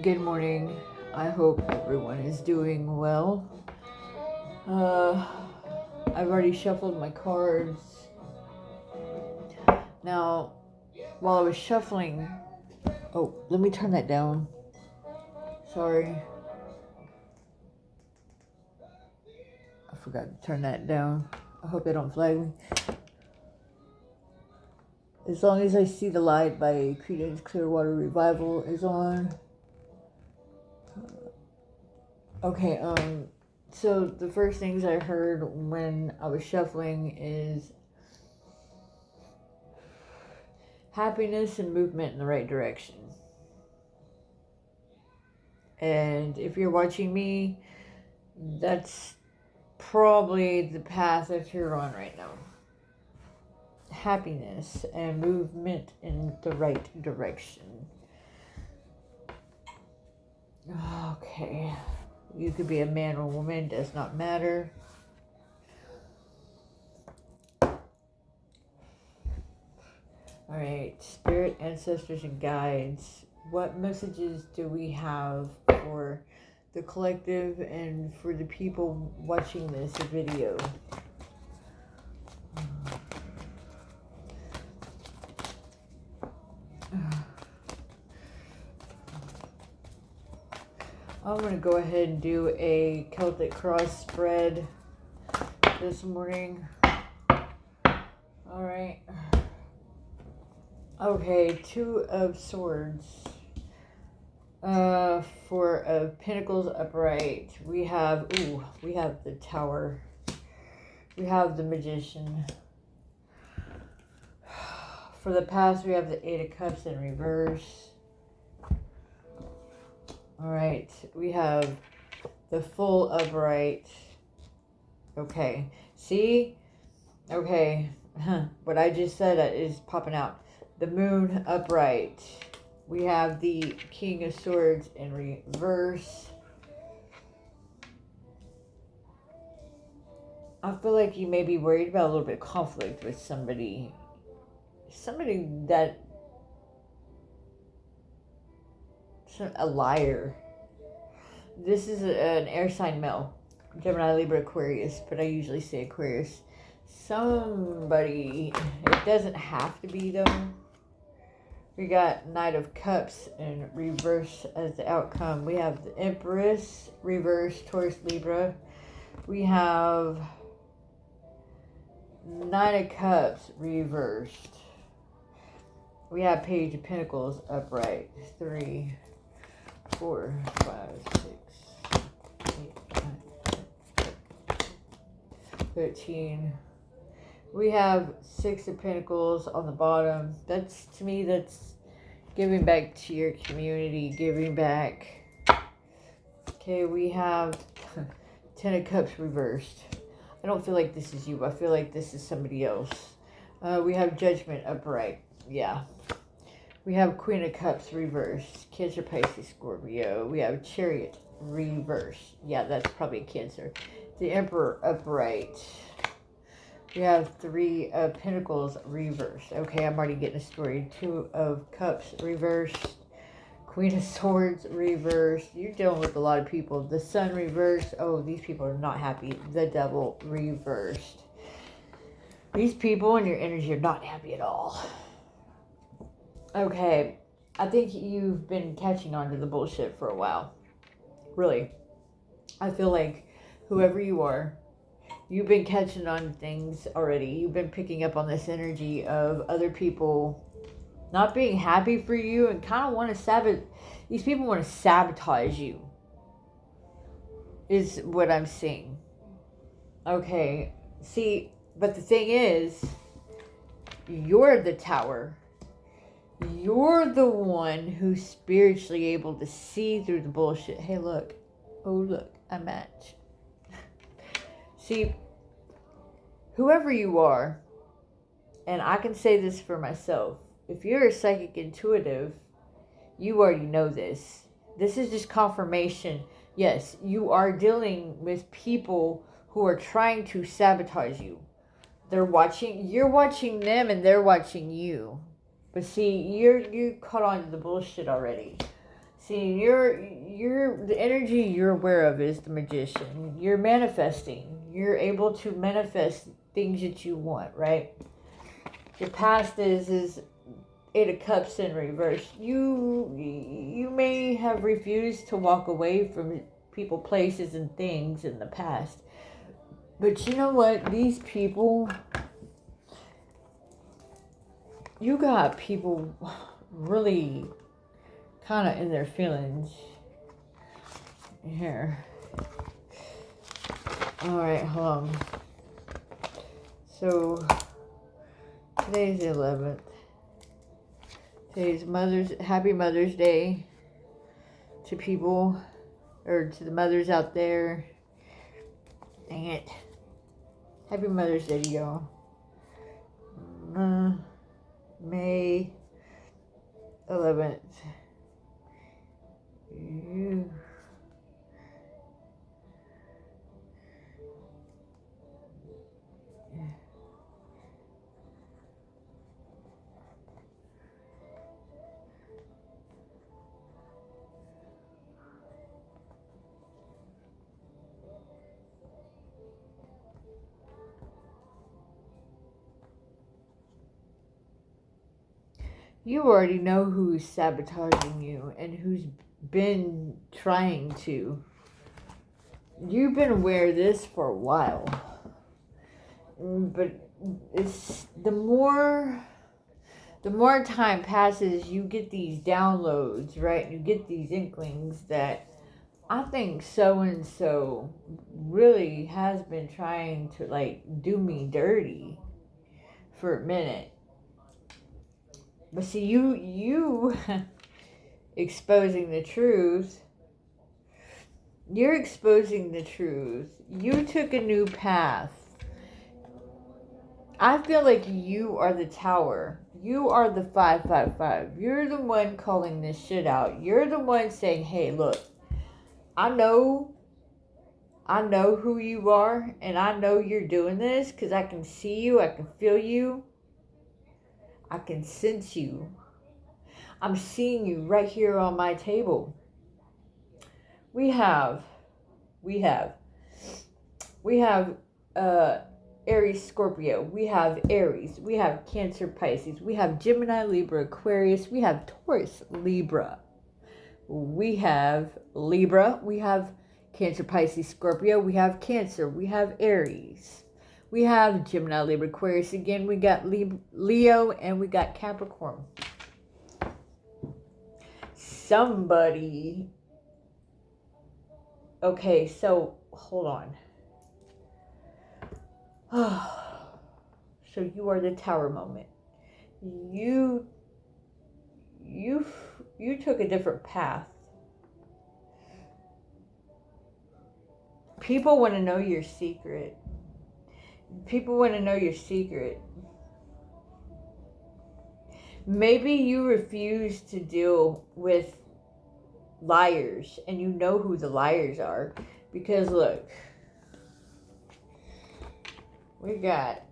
Good morning. I hope everyone is doing well. I've already shuffled my cards. Now, while I was shuffling, let me turn that down. Sorry. I forgot to turn that down. I hope they don't flag me. As long as I See the Light by Creedence Clearwater Revival is on. Okay, so the first things I heard when I was shuffling is happiness and movement in the right direction. And if you're watching me, that's probably the path that you're on right now. Happiness and movement in the right direction. Okay. You could be a man or woman, does not matter. Alright, spirit, ancestors, and guides. What messages do we have for the collective and for the people watching this video? I'm going to go ahead and do a Celtic cross spread this morning. Alright. Okay, Two of Swords. Four of Pentacles upright. We have the Tower. We have the Magician. For the past, we have the Eight of Cups in reverse. Alright, we have the Full upright. Okay, see? Okay, what I just said is popping out. The Moon upright. We have the King of Swords in reverse. I feel like you may be worried about a little bit of conflict with somebody. Somebody that... a liar. This is an air sign male. Gemini, Libra, Aquarius. But I usually say Aquarius. Somebody... It doesn't have to be though. We got Knight of Cups in reverse as the outcome. We have the Empress, reverse, Taurus, Libra. We have Nine of Cups, reversed. We have Page of Pentacles, upright. 3, 4, 5, 6, 8, 9, 13. We have Six of Pentacles on the bottom. That's, to me, that's giving back to your community, giving back. Okay, we have Ten of Cups reversed. I don't feel like this is you. I feel like this is somebody else. We have Judgment upright. Yeah. We have Queen of Cups reversed. Cancer, Pisces, Scorpio. We have Chariot reversed. Yeah, that's probably a Cancer. The Emperor upright. We have Three of Pentacles reversed. Okay, I'm already getting a story. Two of Cups reversed. Queen of Swords reversed. You're dealing with a lot of people. The Sun reversed. Oh, these people are not happy. The Devil reversed. These people and your energy are not happy at all. Okay, I think you've been catching on to the bullshit for a while. Really. I feel like whoever you are, you've been catching on to things already. You've been picking up on this energy of other people not being happy for you and kind of want to sabotage. These people want to sabotage you, is what I'm seeing. Okay, see, but the thing is, you're the Tower. You're the one who's spiritually able to see through the bullshit. Hey, look. Oh, look, I match. See, whoever you are, and I can say this for myself, if you're a psychic intuitive, you already know this. This is just confirmation. Yes, you are dealing with people who are trying to sabotage you. You're watching them and they're watching you. But see, you're caught on to the bullshit already. See, the energy you're aware of is the Magician. You're manifesting. You're able to manifest things that you want, right? Your past is Eight of Cups in reverse. You may have refused to walk away from people, places, and things in the past. But you know what? These people, you got people really kind of in their feelings here. Alright, hold on. So, today's the 11th. Today's Happy Mother's Day to people, or to the mothers out there. Dang it. Happy Mother's Day to y'all. May 11th. You already know who's sabotaging you and who's been trying to. You've been aware of this for a while. But it's the more time passes, you get these downloads, right? You get these inklings that I think so-and-so really has been trying to, like, do me dirty for a minute. But see, you exposing the truth. You're exposing the truth. You took a new path. I feel like you are the tower. You are the 555. You're the one calling this shit out. You're the one saying, hey, look, I know who you are, and I know you're doing this because I can see you, I can feel you, I can sense you. I'm seeing you right here on my table. We have Aries, Scorpio. We have Aries. We have Cancer, Pisces. We have Gemini, Libra, Aquarius. We have Taurus, Libra. We have Libra. We have Cancer, Pisces, Scorpio. We have Cancer. We have Aries. We have Gemini, Libra, Aquarius. Again, we got Leo, and we got Capricorn. Somebody. Okay, so hold on. So you are the tower moment. You took a different path. People want to know your secret. People want to know your secret. Maybe you refuse to deal with liars, and you know who the liars are. Because look, we got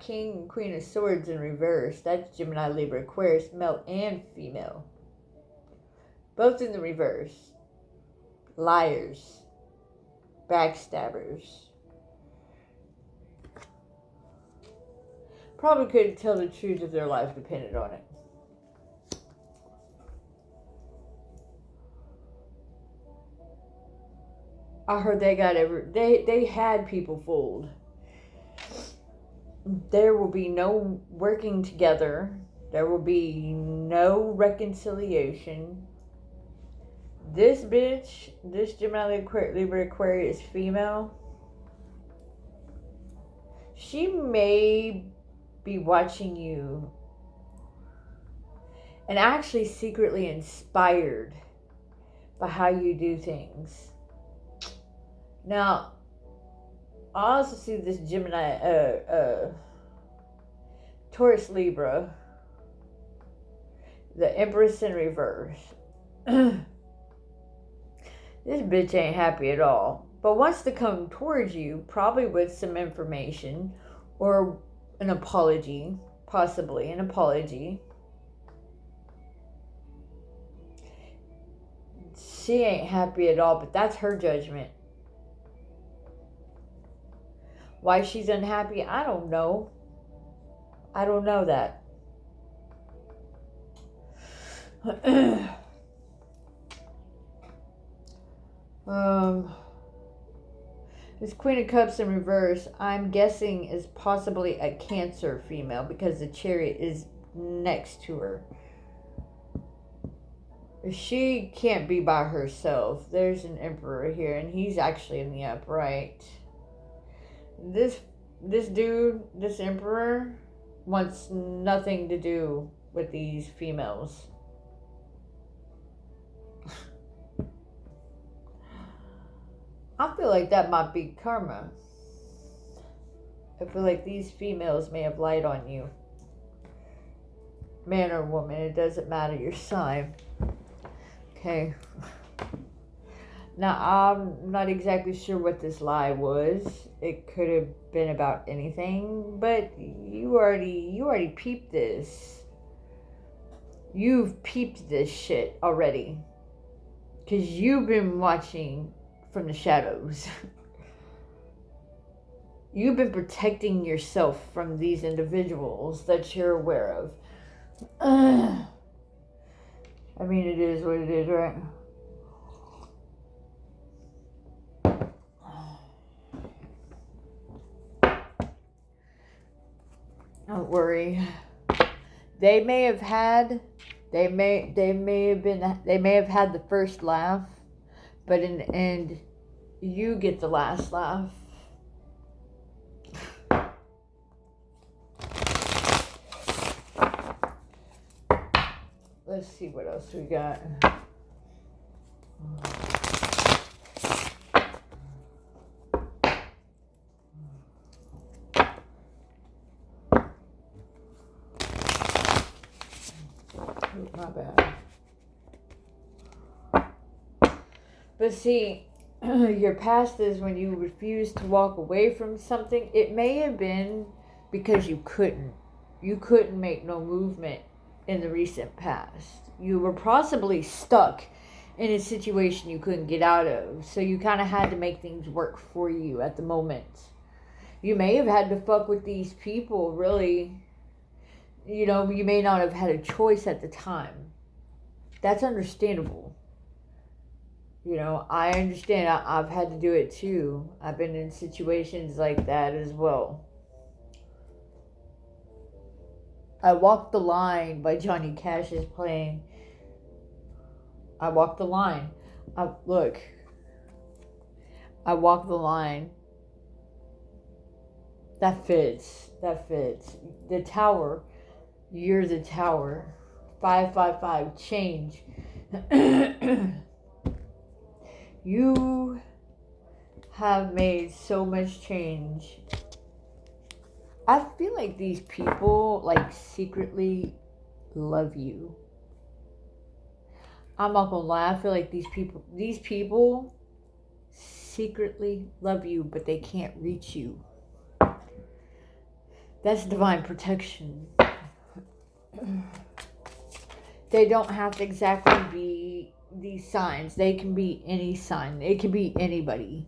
King and Queen of Swords in reverse. That's Gemini, Libra, Aquarius, male and female. Both in the reverse. Liars. Backstabbers. Probably couldn't tell the truth if their life depended on it. I heard they had people fooled. There will be no working together. There will be no reconciliation. This bitch, this Gemini, Libra, Aquarius female, she may be watching you and actually secretly inspired by how you do things. Now, I also see this Gemini, Taurus, Libra, the Empress in reverse. This bitch ain't happy at all, but wants to come towards you, probably with some information or an apology, possibly an apology. She ain't happy at all, but that's her judgment. Why she's unhappy, I don't know. I don't know that. This Queen of Cups in reverse, I'm guessing is possibly a Cancer female because the Chariot is next to her. She can't be by herself. There's an Emperor here, and he's actually in the upright. This dude, this Emperor, wants nothing to do with these females. I feel like that might be karma. I feel like these females may have lied on you. Man or woman, it doesn't matter your sign. Okay. Now, I'm not exactly sure what this lie was. It could have been about anything, but you already peeped this. You've peeped this shit already. Because you've been watching from the shadows. You've been protecting yourself from these individuals that you're aware of. I mean, it is what it is, right? Don't worry. They may have had the first laugh, but in the end, you get the last laugh. Let's see what else we got. My bad. But see, your past is when you refused to walk away from something. It may have been because you couldn't. You couldn't make no movement in the recent past. You were possibly stuck in a situation you couldn't get out of. So you kind of had to make things work for you at the moment. You may have had to fuck with these people, really. You know, you may not have had a choice at the time. That's understandable. You know, I understand. I've had to do it too. I've been in situations like that as well. I Walk the Line by Johnny Cash is playing. I walk the line. I walk the line. That fits. The tower. You're the tower. 555. Change. You have made so much change. I feel like these people, like, secretly love you. I'm not gonna lie. I feel like these people secretly love you, but they can't reach you. That's divine protection. They don't have to exactly be these signs. They can be any sign. It could be anybody.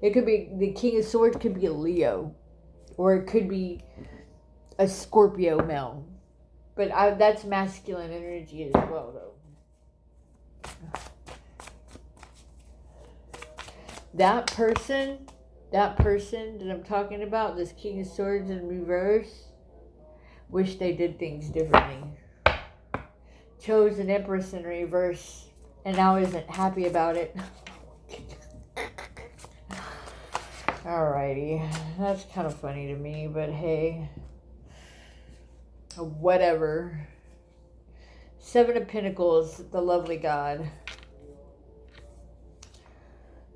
It could be the King of Swords, could be a Leo, or it could be a Scorpio male. But that's masculine energy as well, though. That person that I'm talking about, this King of Swords in reverse, wish they did things differently. Chose an Empress in reverse and now isn't happy about it. Alrighty, that's kind of funny to me, but hey, whatever. Seven of Pentacles, the lovely God.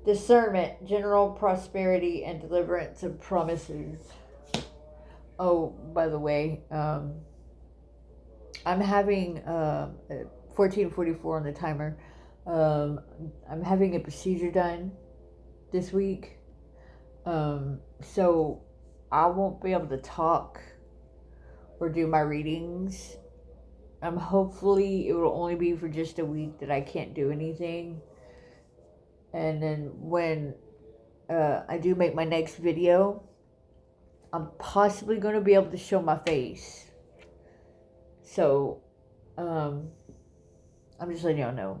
Discernment, general prosperity, and deliverance of promises. Oh, by the way, I'm having 1444 on the timer. I'm having a procedure done this week. So I won't be able to talk or do my readings. Hopefully it will only be for just a week that I can't do anything. And then when I do make my next video, I'm possibly going to be able to show my face. So, I'm just letting y'all know.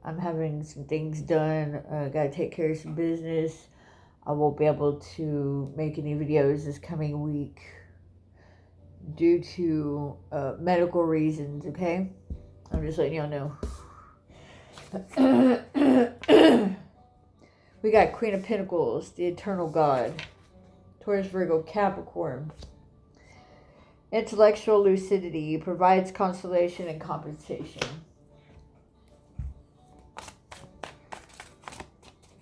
I'm having some things done. Gotta take care of some business. I won't be able to make any videos this coming week due to medical reasons, okay? I'm just letting y'all know. We got Queen of Pentacles, the Eternal God. Taurus, Virgo, Capricorn. Intellectual lucidity provides consolation and compensation.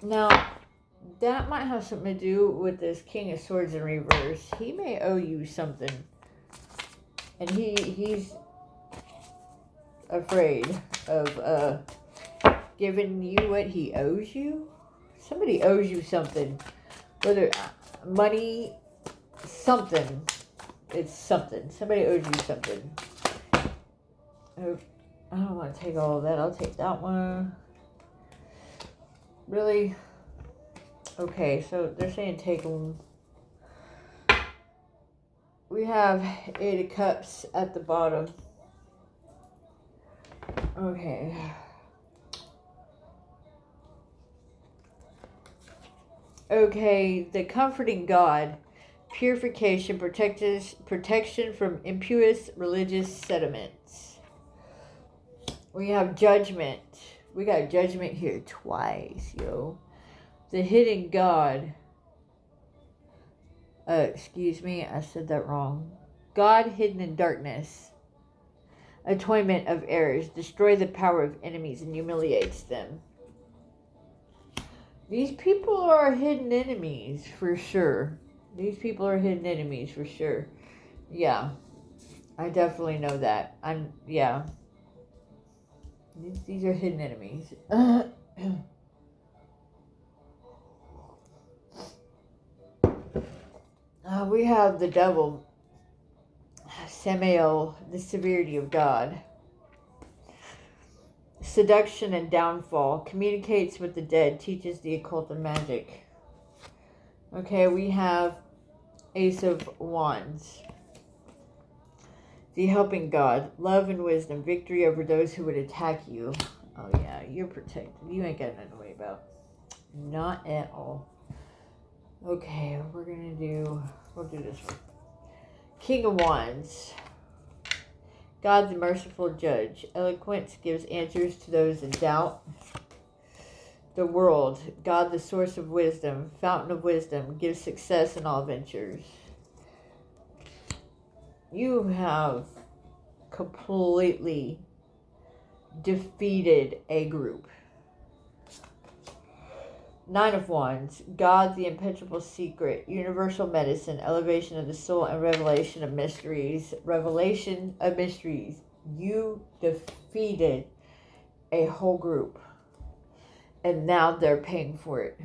Now, that might have something to do with this King of Swords in reverse. He may owe you something. And he's afraid of giving you what he owes you. Somebody owes you something. Whether money, something. It's something. Somebody owes you something. Oh, I don't want to take all of that. I'll take that one. Really? Okay, so they're saying take them. We have 8 of Cups at the bottom. Okay. Okay, the comforting God. Purification, protection from impious religious sentiments. We have judgment. We got judgment here twice, yo. The hidden God. Excuse me, I said that wrong. God hidden in darkness. Atonement of errors. Destroy the power of enemies and humiliates them. These people are hidden enemies for sure. These people are hidden enemies for sure. Yeah. I definitely know that. Yeah. These are hidden enemies. We have the devil. Samael, the severity of God. Seduction and downfall. Communicates with the dead. Teaches the occult and magic. Okay, we have Ace of Wands. The helping God. Love and wisdom. Victory over those who would attack you. Oh yeah, you're protected. You ain't got nothing to worry about. Not at all. Okay, we'll do this one. King of Wands. God the merciful judge. Eloquence gives answers to those in doubt. The world. God the source of wisdom. Fountain of wisdom. Gives success in all ventures. You have completely defeated a group. 9 of Wands. God the impenetrable secret. Universal medicine. Elevation of the soul and revelation of mysteries. Revelation of mysteries. You defeated a whole group. And now they're paying for it.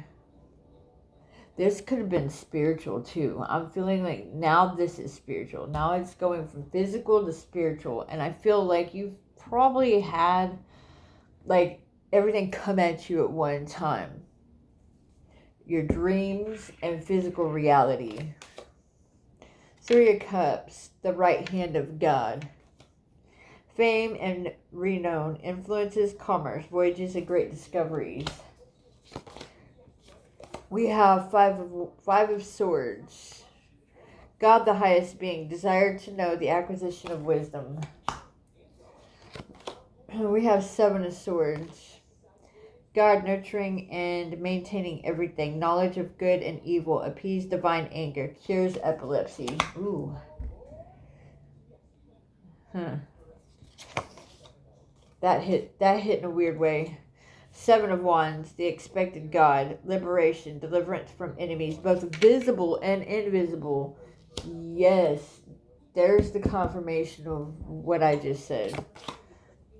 This could have been spiritual too. I'm feeling like now this is spiritual. Now it's going from physical to spiritual. And I feel like you've probably had like everything come at you at one time. Your dreams and physical reality. 3 of Cups, the right hand of God. Fame and renown, influences, commerce, voyages, and great discoveries. We have 5 of Swords. God the highest being, desired to know the acquisition of wisdom. We have 7 of Swords. God nurturing and maintaining everything. Knowledge of good and evil. Appease divine anger. Cures epilepsy. Ooh. Huh. That hit in a weird way. 7 of Wands. The expected God. Liberation. Deliverance from enemies. Both visible and invisible. Yes. There's the confirmation of what I just said.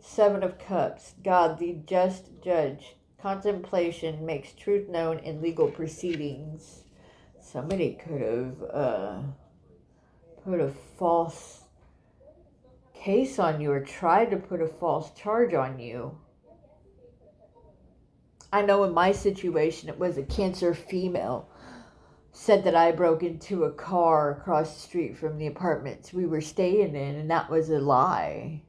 7 of Cups. God the just judge. Contemplation makes truth known in legal proceedings. Somebody could have put a false case on you or tried to put a false charge on you. I know in my situation, it was a Cancer female said that I broke into a car across the street from the apartments we were staying in, and that was a lie.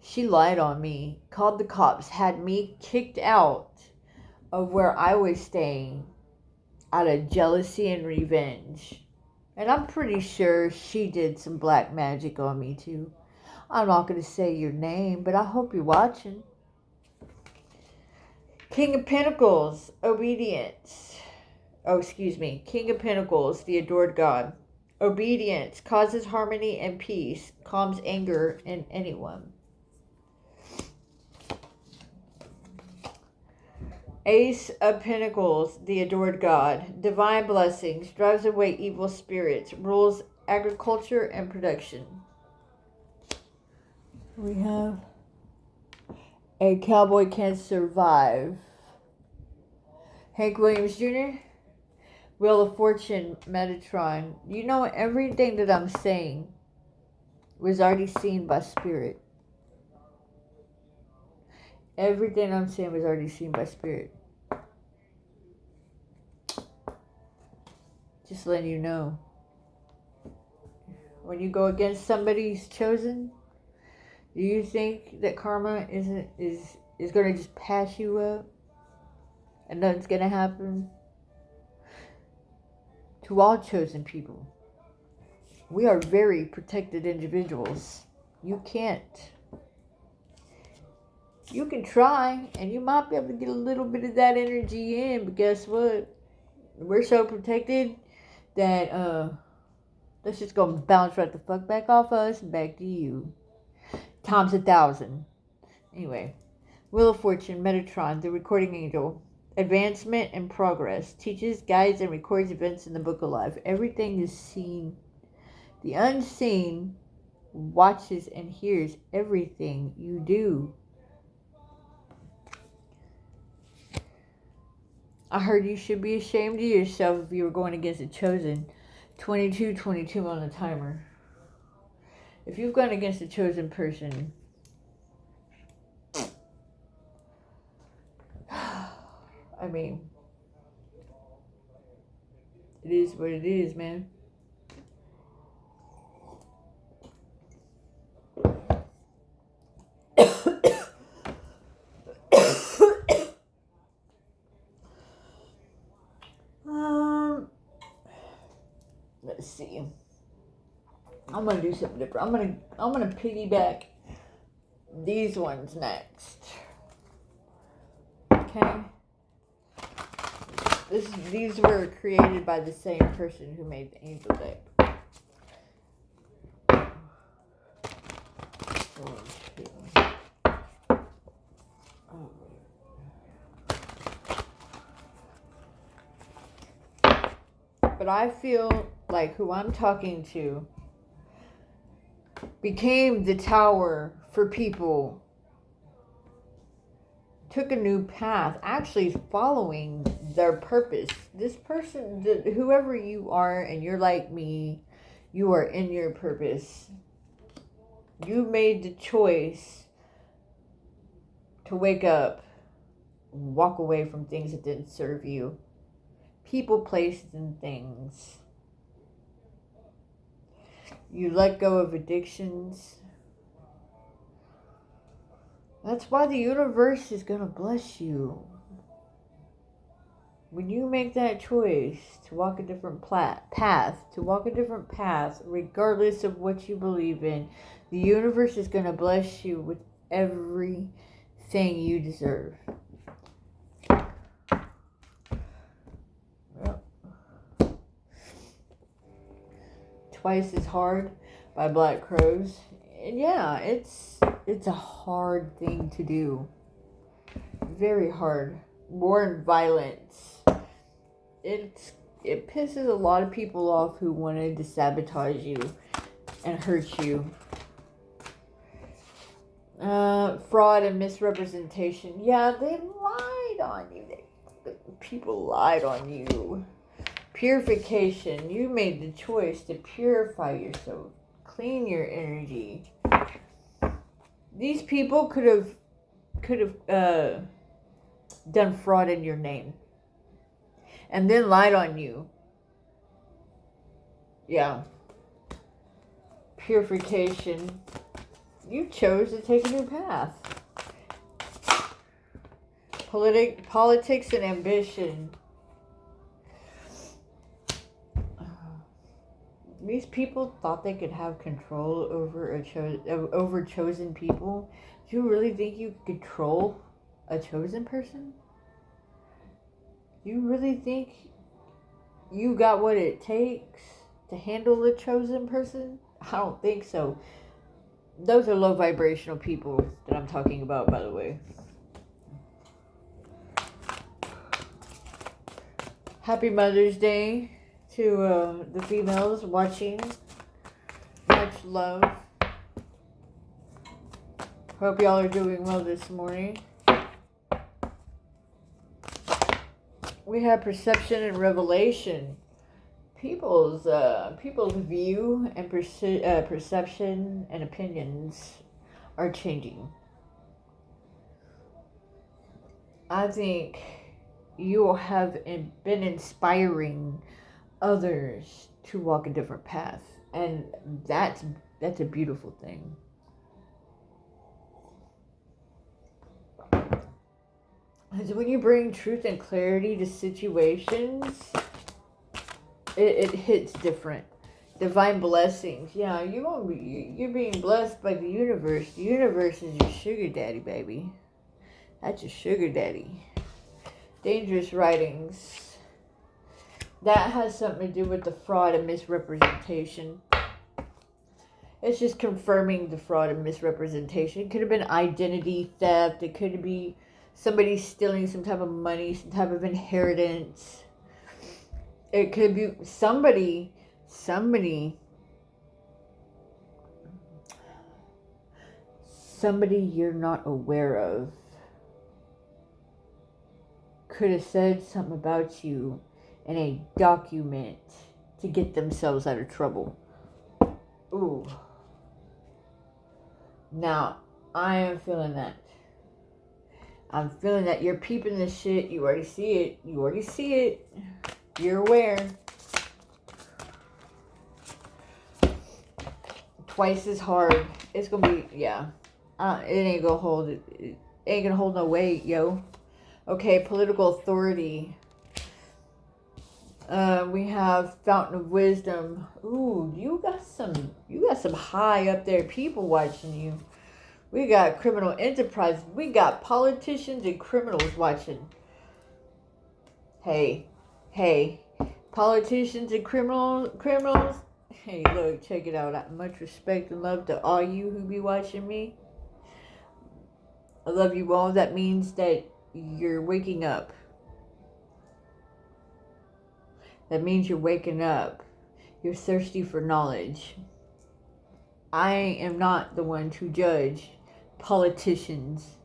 She lied on me, called the cops, had me kicked out of where I was staying out of jealousy and revenge. And I'm pretty sure she did some black magic on me too. I'm not going to say your name, but I hope you're watching. King of Pentacles, obedience. King of Pentacles, the adored God. Obedience causes harmony and peace, calms anger in anyone. Ace of Pentacles, the adored God. Divine blessings, drives away evil spirits, rules agriculture and production. We have a cowboy can survive. Hank Williams Jr., Wheel of Fortune, Metatron. You know, everything that I'm saying was already seen by Spirit. Everything I'm saying was already seen by Spirit. Just letting you know. When you go against somebody who's chosen, do you think that karma is going to just pass you up? And nothing's going to happen? To all chosen people, we are very protected individuals. You can't. You can try, and you might be able to get a little bit of that energy in, but guess what? We're so protected that that's just gonna bounce right the fuck back off us and back to you. Times 1,000. Anyway, Wheel of Fortune, Metatron, the recording angel. Advancement and progress. Teaches, guides, and records events in the book of life. Everything is seen. The unseen watches and hears everything you do. I heard you should be ashamed of yourself if you were going against a chosen. 22 on the timer. If you've gone against a chosen person, I mean, it is what it is, man. Let's see. I'm gonna do something different. I'm gonna piggyback these ones next. Okay. These were created by the same person who made the angel deck. But I feel like who I'm talking to became the tower for people, took a new path, actually following their purpose. This person, whoever you are, and you're like me, you are in your purpose. You made the choice to wake up, walk away from things that didn't serve you. People, places, and things. You let go of addictions. That's why the universe is going to bless you. When you make that choice to walk a different path, regardless of what you believe in, the universe is going to bless you with everything you deserve. Yep. Twice as Hard by Black Crows. And yeah, it's a hard thing to do. Very hard. War and violence. It pisses a lot of people off who wanted to sabotage you and hurt you. Fraud and misrepresentation. Yeah, they lied on you. People lied on you. Purification. You made the choice to purify yourself. Clean your energy. These people could have done fraud in your name, and then lied on you. Yeah. Purification. You chose to take a new path. Politics and ambition. These people thought they could have control over chosen people. Do you really think you could control a chosen person? Do you really think you got what it takes to handle a chosen person? I don't think so. Those are low vibrational people that I'm talking about, by the way. Happy Mother's Day to the females watching. Much love. Hope y'all are doing well this morning. We have perception and revelation. People's view and perception and opinions are changing. I think you have been inspiring others to walk a different path, and that's a beautiful thing. Because when you bring truth and clarity to situations, it hits different. Divine blessings. Yeah, you're being blessed by the universe. The universe is your sugar daddy, baby. That's your sugar daddy. Dangerous writings. That has something to do with the fraud and misrepresentation. It's just confirming the fraud and misrepresentation. It could have been identity theft. It could be somebody stealing some type of money, some type of inheritance. It could be somebody you're not aware of could have said something about you in a document to get themselves out of trouble. Ooh. Now, I am feeling that. I'm feeling that you're peeping this shit. You already see it. You're aware. Twice as hard. It's gonna be, yeah. It ain't gonna hold. It ain't gonna hold no weight, yo. Okay, political authority. We have Fountain of Wisdom. Ooh, you got some high up there people watching you. We got criminal enterprise. We got politicians and criminals watching. Hey, politicians and criminals. Hey, look, check it out. Much respect and love to all you who be watching me. I love you all. That means that you're waking up. That means you're waking up. You're thirsty for knowledge. I am not the one to judge politicians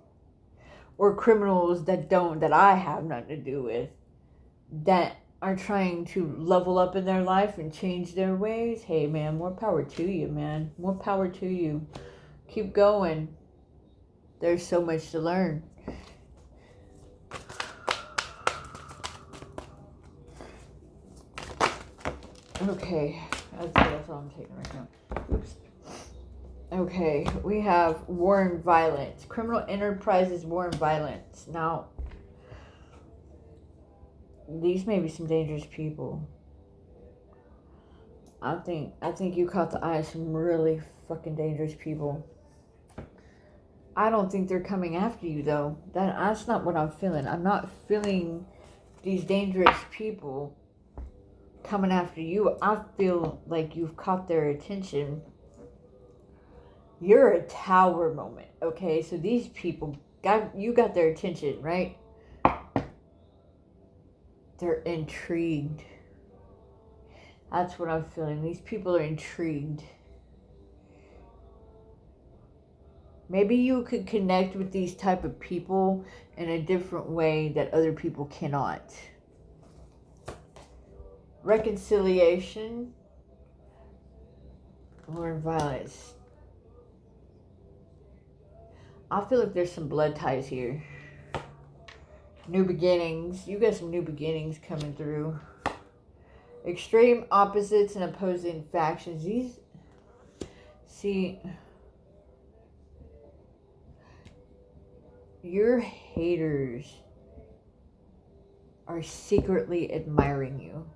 or criminals that I have nothing to do with, that are trying to level up in their life and change their ways. Hey man, more power to you, man. More power to you. Keep going. There's so much to learn. Okay, that's all I'm taking right now. Oops. Okay, we have war and violence. Criminal enterprises, war and violence. Now, these may be some dangerous people. I think you caught the eye of some really fucking dangerous people. I don't think they're coming after you though. That's not what I'm feeling. I'm not feeling these dangerous people coming after you. I feel like you've caught their attention. You're a tower moment, okay? So these people got their attention, right? They're intrigued. That's what I'm feeling. These people are intrigued. Maybe you could connect with these type of people in a different way that other people cannot. Reconciliation or violence. I feel like there's some blood ties here. New beginnings. You got some new beginnings coming through. Extreme opposites and opposing factions. These, see, your haters are secretly admiring you.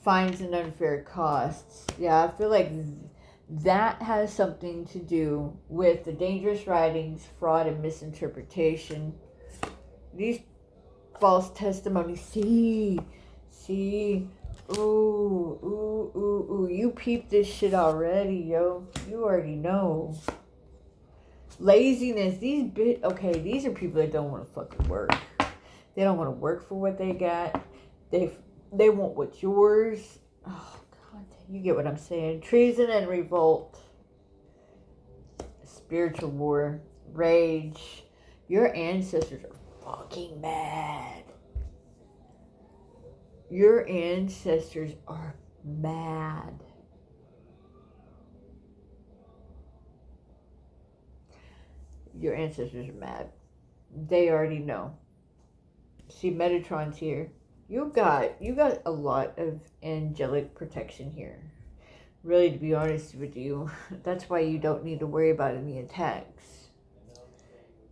Fines and unfair costs. Yeah, I feel like that has something to do with the dangerous writings, fraud, and misinterpretation. These false testimonies. See. Ooh. You peeped this shit already, yo. You already know. Laziness. Okay, these are people that don't want to fucking work. They don't want to work for what they got. They want what's yours. Oh, God, you get what I'm saying. Treason and revolt. Spiritual war. Rage. Your ancestors are fucking mad. Your ancestors are mad. Your ancestors are mad. They already know. See, Metatron's here. You got a lot of angelic protection here. Really, to be honest with you, that's why you don't need to worry about any attacks.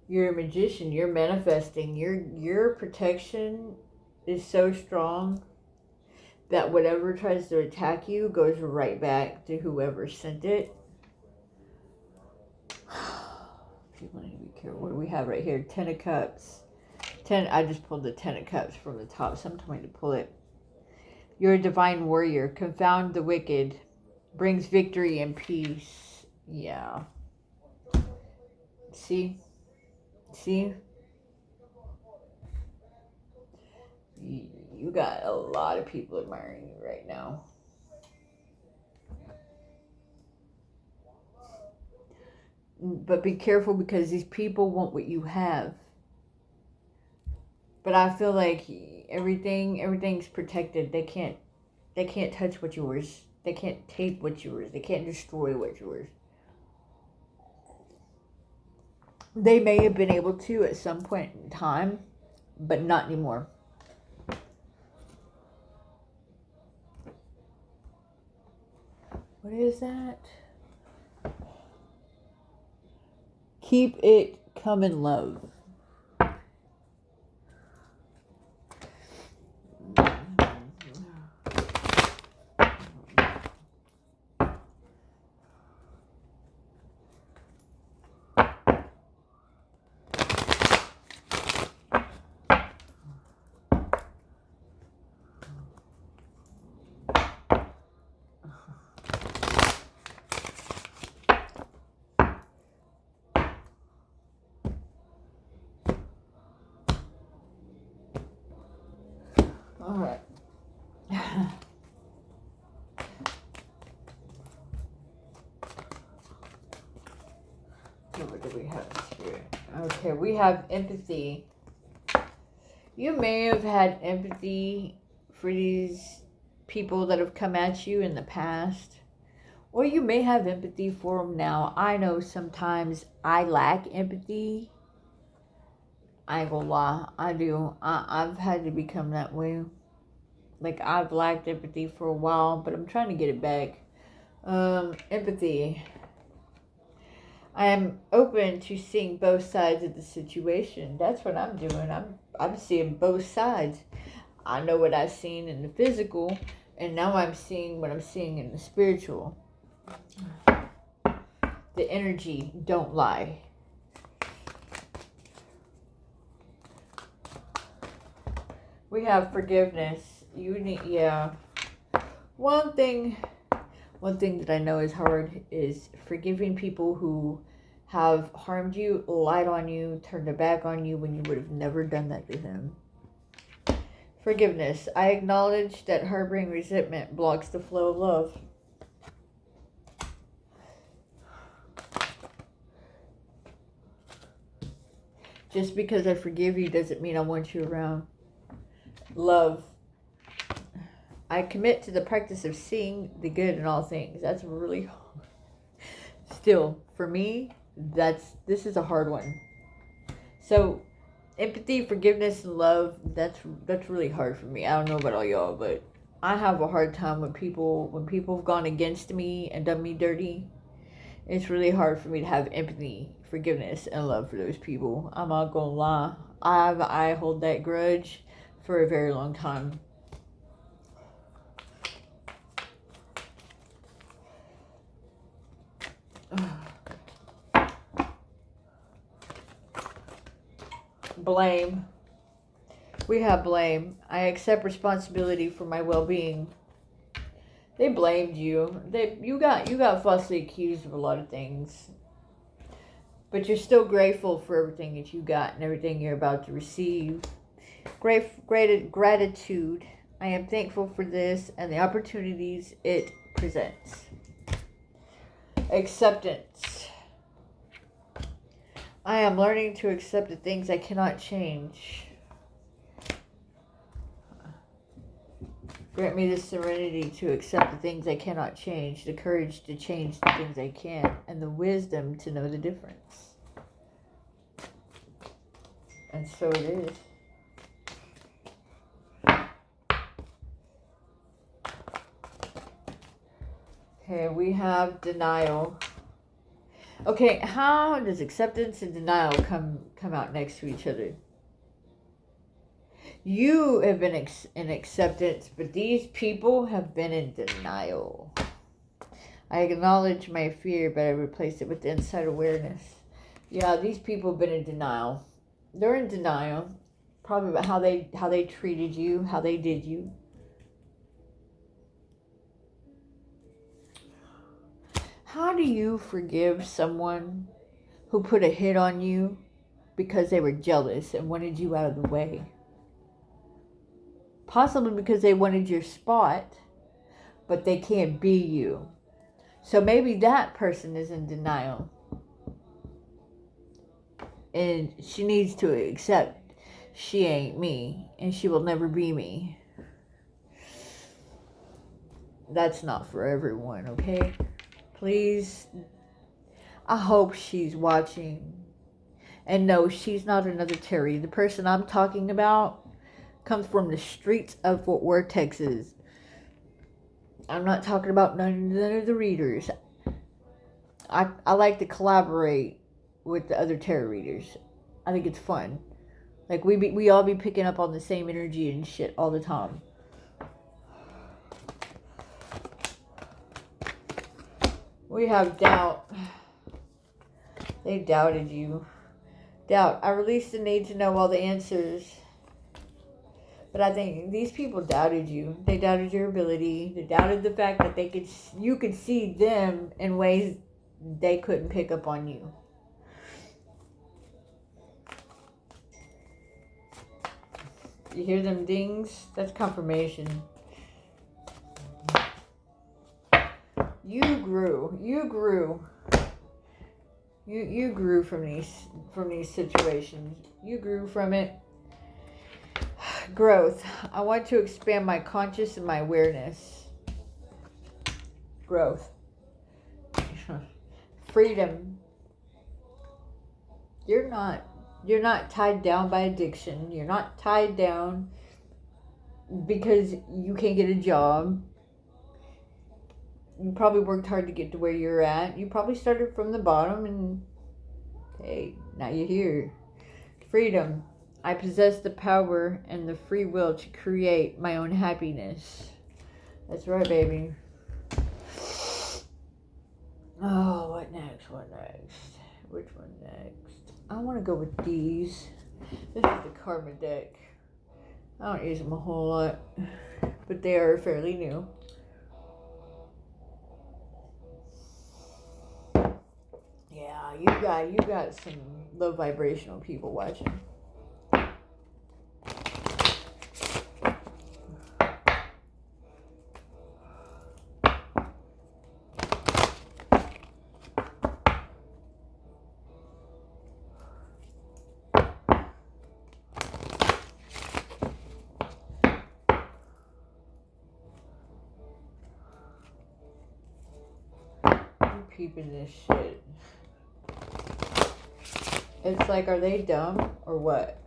You're a magician. You're manifesting. Your protection is so strong that whatever tries to attack you goes right back to whoever sent it. People need to be careful. What do we have right here? 10 of Cups. I just pulled the 10 of Cups from the top, so I'm trying to pull it. You're a divine warrior. Confound the wicked. Brings victory and peace. Yeah. See? You got a lot of people admiring you right now. But be careful, because these people want what you have. But I feel like everything's protected. They can't touch what's yours. They can't take what's yours. They can't destroy what's yours. They may have been able to at some point in time, but not anymore. What is that? Keep it coming, love. All right. What do we have here? Okay, we have empathy. You may have had empathy for these people that have come at you in the past, or you may have empathy for them now. I know sometimes I lack empathy. I ain't gonna lie, I do. I've had to become that way. Like, I've lacked empathy for a while, but I'm trying to get it back. Empathy. I am open to seeing both sides of the situation. That's what I'm doing. I'm seeing both sides. I know what I've seen in the physical, and now I'm seeing what I'm seeing in the spiritual. The energy don't lie. We have forgiveness. One thing that I know is hard is forgiving people who have harmed you, lied on you, turned their back on you when you would have never done that to them. Forgiveness. I acknowledge that harboring resentment blocks the flow of love. Just because I forgive you doesn't mean I want you around. Love. I commit to the practice of seeing the good in all things. That's really hard. Still, for me, this is a hard one. So empathy, forgiveness, and love, that's really hard for me. I don't know about all y'all, but I have a hard time when people have gone against me and done me dirty. It's really hard for me to have empathy, forgiveness, and love for those people. I'm not gonna lie. I hold that grudge for a very long time. Blame. We have blame. I accept responsibility for my well-being. They blamed you. You got falsely accused of a lot of things. But you're still grateful for everything that you got and everything you're about to receive. Gratitude. I am thankful for this and the opportunities it presents. Acceptance. I am learning to accept the things I cannot change. Grant me the serenity to accept the things I cannot change, the courage to change the things I can, and the wisdom to know the difference. And so it is. Okay, we have denial. Okay, how does acceptance and denial come out next to each other? You have been in acceptance, but these people have been in denial. I acknowledge my fear, but I replace it with insight awareness. Yeah, these people have been in denial. They're in denial, probably about how they treated you, how they did you. How do you forgive someone who put a hit on you because they were jealous and wanted you out of the way? Possibly because they wanted your spot, but they can't be you. So maybe that person is in denial. And she needs to accept she ain't me and she will never be me. That's not for everyone, okay? Please. I hope she's watching. And no, she's not another Terry. The person I'm talking about comes from the streets of Fort Worth, Texas. I'm not talking about none of the readers. I like to collaborate with the other tarot readers. I think it's fun. Like we all be picking up on the same energy and shit all the time. We have doubt. They doubted you. Doubt. I released the need to know all the answers. But I think these people doubted you. They doubted your ability. They doubted the fact that you could see them in ways they couldn't pick up on you. You hear them dings? That's confirmation. You grew. You grew from these situations. You grew from it. Growth. I want to expand my conscious and my awareness. Growth. Freedom. You're not tied down by addiction. You're not tied down because you can't get a job. You probably worked hard to get to where you're at. You probably started from the bottom and hey, now you're here. Freedom. I possess the power and the free will to create my own happiness. That's right, baby. Oh, what next? What next? Which one next? I want to go with these. This is the Karma deck. I don't use them a whole lot, but they are fairly new. Yeah, you got some low vibrational people watching. I'm peeping this shit. It's like, are they dumb or what?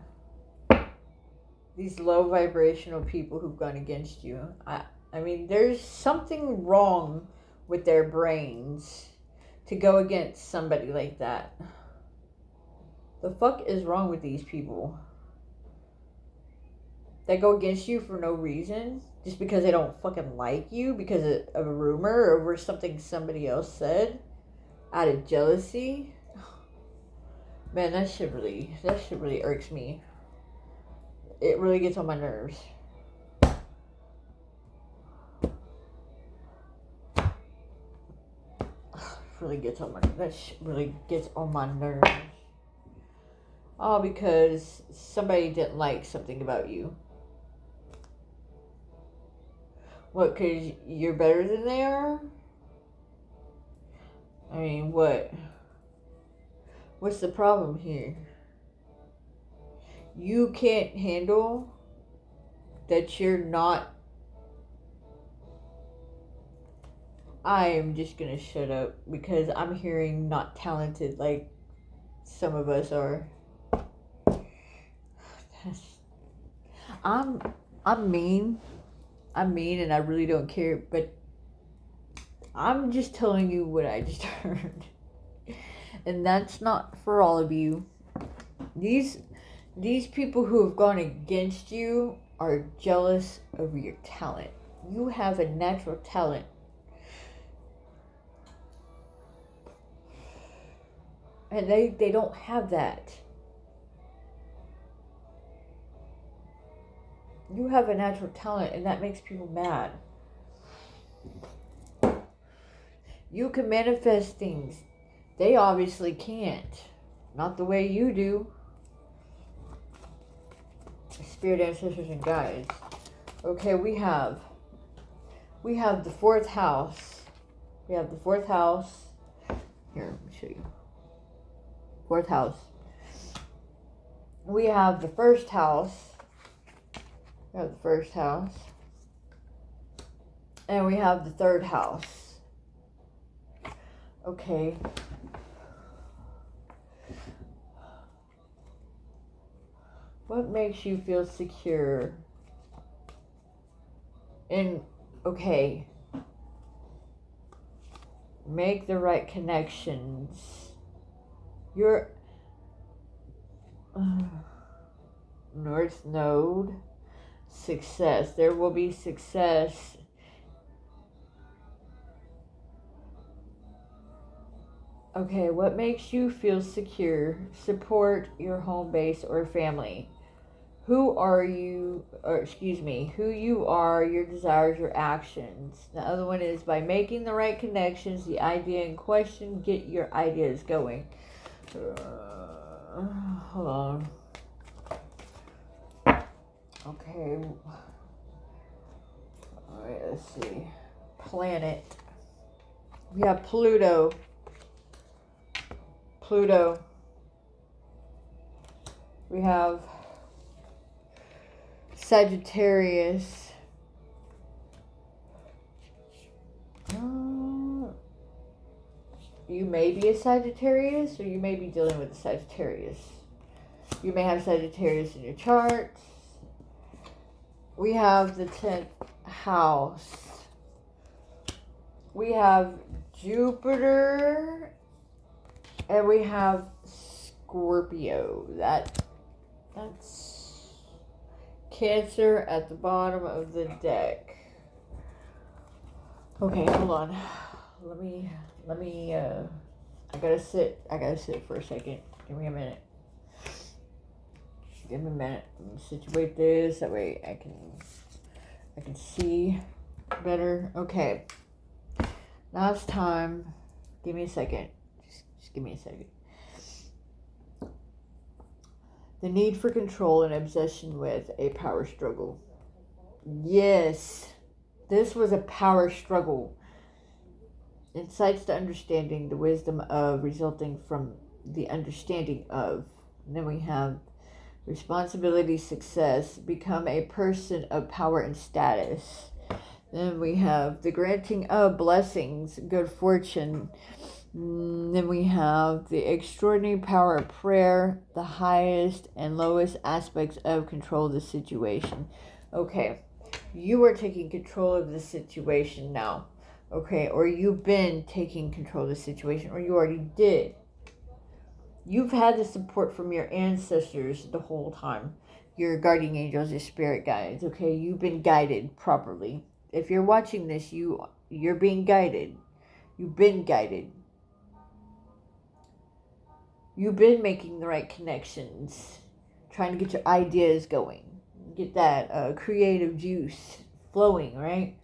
These low vibrational people who've gone against you. I mean, there's something wrong with their brains to go against somebody like that. The fuck is wrong with these people? They go against you for no reason, just because they don't fucking like you, because of a rumor or over something somebody else said, out of jealousy. Man, that shit really irks me. It really gets on my nerves. Really gets on my nerves. All because somebody didn't like something about you. What, because you're better than they are? I mean, what? What's the problem here? You can't handle that you're not. I am just gonna shut up because I'm hearing not talented like some of us are. I'm mean. I'm mean and I really don't care, but I'm just telling you what I just heard. And that's not for all of you. These people who have gone against you are jealous of your talent. You have a natural talent. And they don't have that. You have a natural talent, and that makes people mad. You can manifest things. They obviously can't. Not the way you do. Spirit ancestors and guides. Okay, we have the fourth house. We have the fourth house. Here, let me show you. Fourth house. We have the first house. We have the first house. And we have the third house. Okay. What makes you feel secure? Okay. Make the right connections. Your North Node. Success. There will be success. Okay, what makes you feel secure? Support your home base or family. Who are you, who you are, your desires, your actions. The other one is by making the right connections, the idea in question, get your ideas going. Hold on. Okay. Alright, let's see. Planet. We have Pluto. We have Sagittarius. You may be a Sagittarius, or you may be dealing with a Sagittarius. You may have Sagittarius in your chart. We have the 10th house. We have Jupiter. And we have Scorpio. That's Cancer at the bottom of the deck. Okay, hold on. Let me I gotta sit for a second. Give me a minute. Let me situate this, that way I can see better. Okay. Now it's time. Give me a second. Just give me a second. The need for control and obsession with a power struggle. Yes. This was a power struggle. Insights to understanding, the wisdom of, resulting from the understanding of. And then we have responsibility, success, become a person of power and status. Then we have the granting of blessings, good fortune, Then we have the extraordinary power of prayer, the highest and lowest aspects of control of the situation. Okay, you are taking control of the situation now. Okay, or you've been taking control of the situation, or you already did. You've had the support from your ancestors the whole time. Your guardian angels, your spirit guides. Okay, you've been guided properly. If you're watching this, you're being guided. You've been guided. You've been making the right connections, trying to get your ideas going, get that creative juice flowing, right?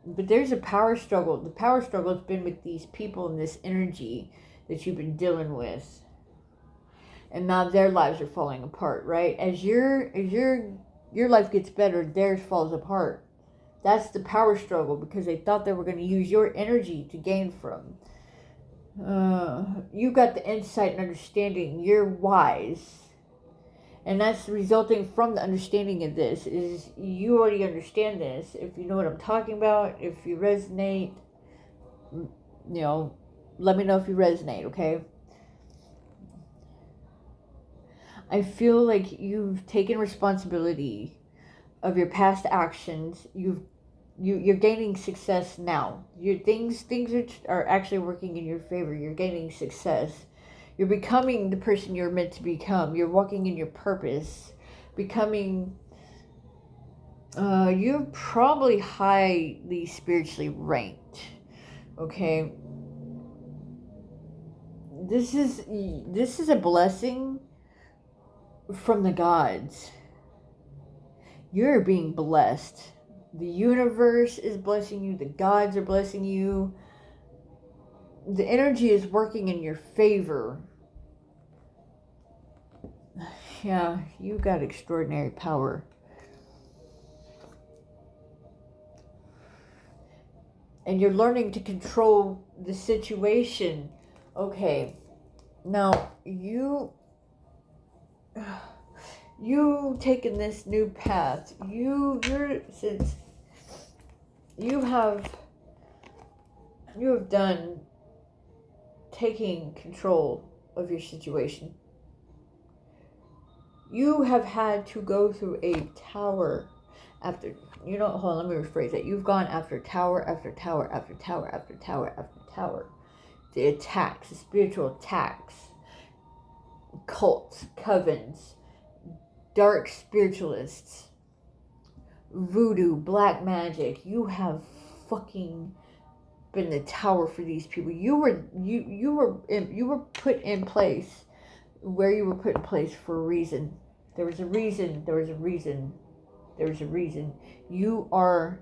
But there's a power struggle. The power struggle has been with these people and this energy that you've been dealing with. And now their lives are falling apart, right? As your life gets better, theirs falls apart. That's the power struggle, because they thought they were going to use your energy to gain from. You got the insight and understanding. You're wise. And that's resulting from the understanding of this. Is you already understand this. If you know what I'm talking about, if you resonate, let me know if you resonate, okay? I feel like you've taken responsibility of your past actions. You're gaining success now. Things are actually working in your favor. You're gaining success. You're becoming the person you're meant to become. You're walking in your purpose. Becoming, you're probably highly spiritually ranked. Okay. This is a blessing from the gods. You're being blessed. The universe is blessing you. The gods are blessing you. The energy is working in your favor. Yeah, you got extraordinary power. And you're learning to control the situation. Okay. Now, you taken this new path. Since you have done taking control of your situation. You have had to go through a tower after, hold on, let me rephrase that. You've gone after tower after tower after tower after tower after tower. The attacks, the spiritual attacks, cults, covens, dark spiritualists, voodoo, black magic. You have fucking been the tower for these people. You were put in place where you were put in place for a reason. There was a reason. You are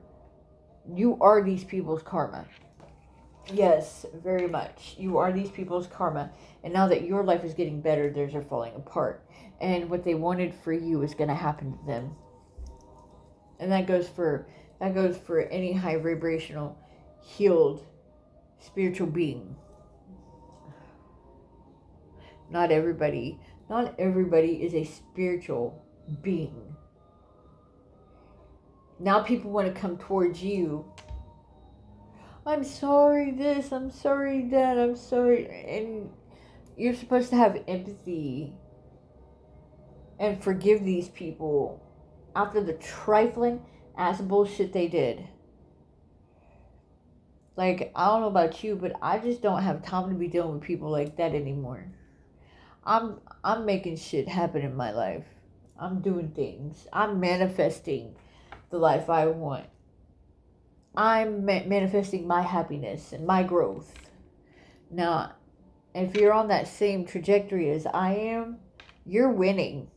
these people's karma. Yes, very much. You are these people's karma. And now that your life is getting better, theirs are falling apart. And what they wanted for you is going to happen to them. And that goes for any high vibrational, healed, spiritual being. Not everybody is a spiritual being. Now people want to come towards you. I'm sorry this, I'm sorry that, I'm sorry. And you're supposed to have empathy and forgive these people after the trifling ass bullshit they did. Like, I don't know about you, but I just don't have time to be dealing with people like that anymore. I'm making shit happen in my life. I'm doing things. I'm manifesting the life I want. I'm manifesting my happiness and my growth. Now, if you're on that same trajectory as I am, you're winning.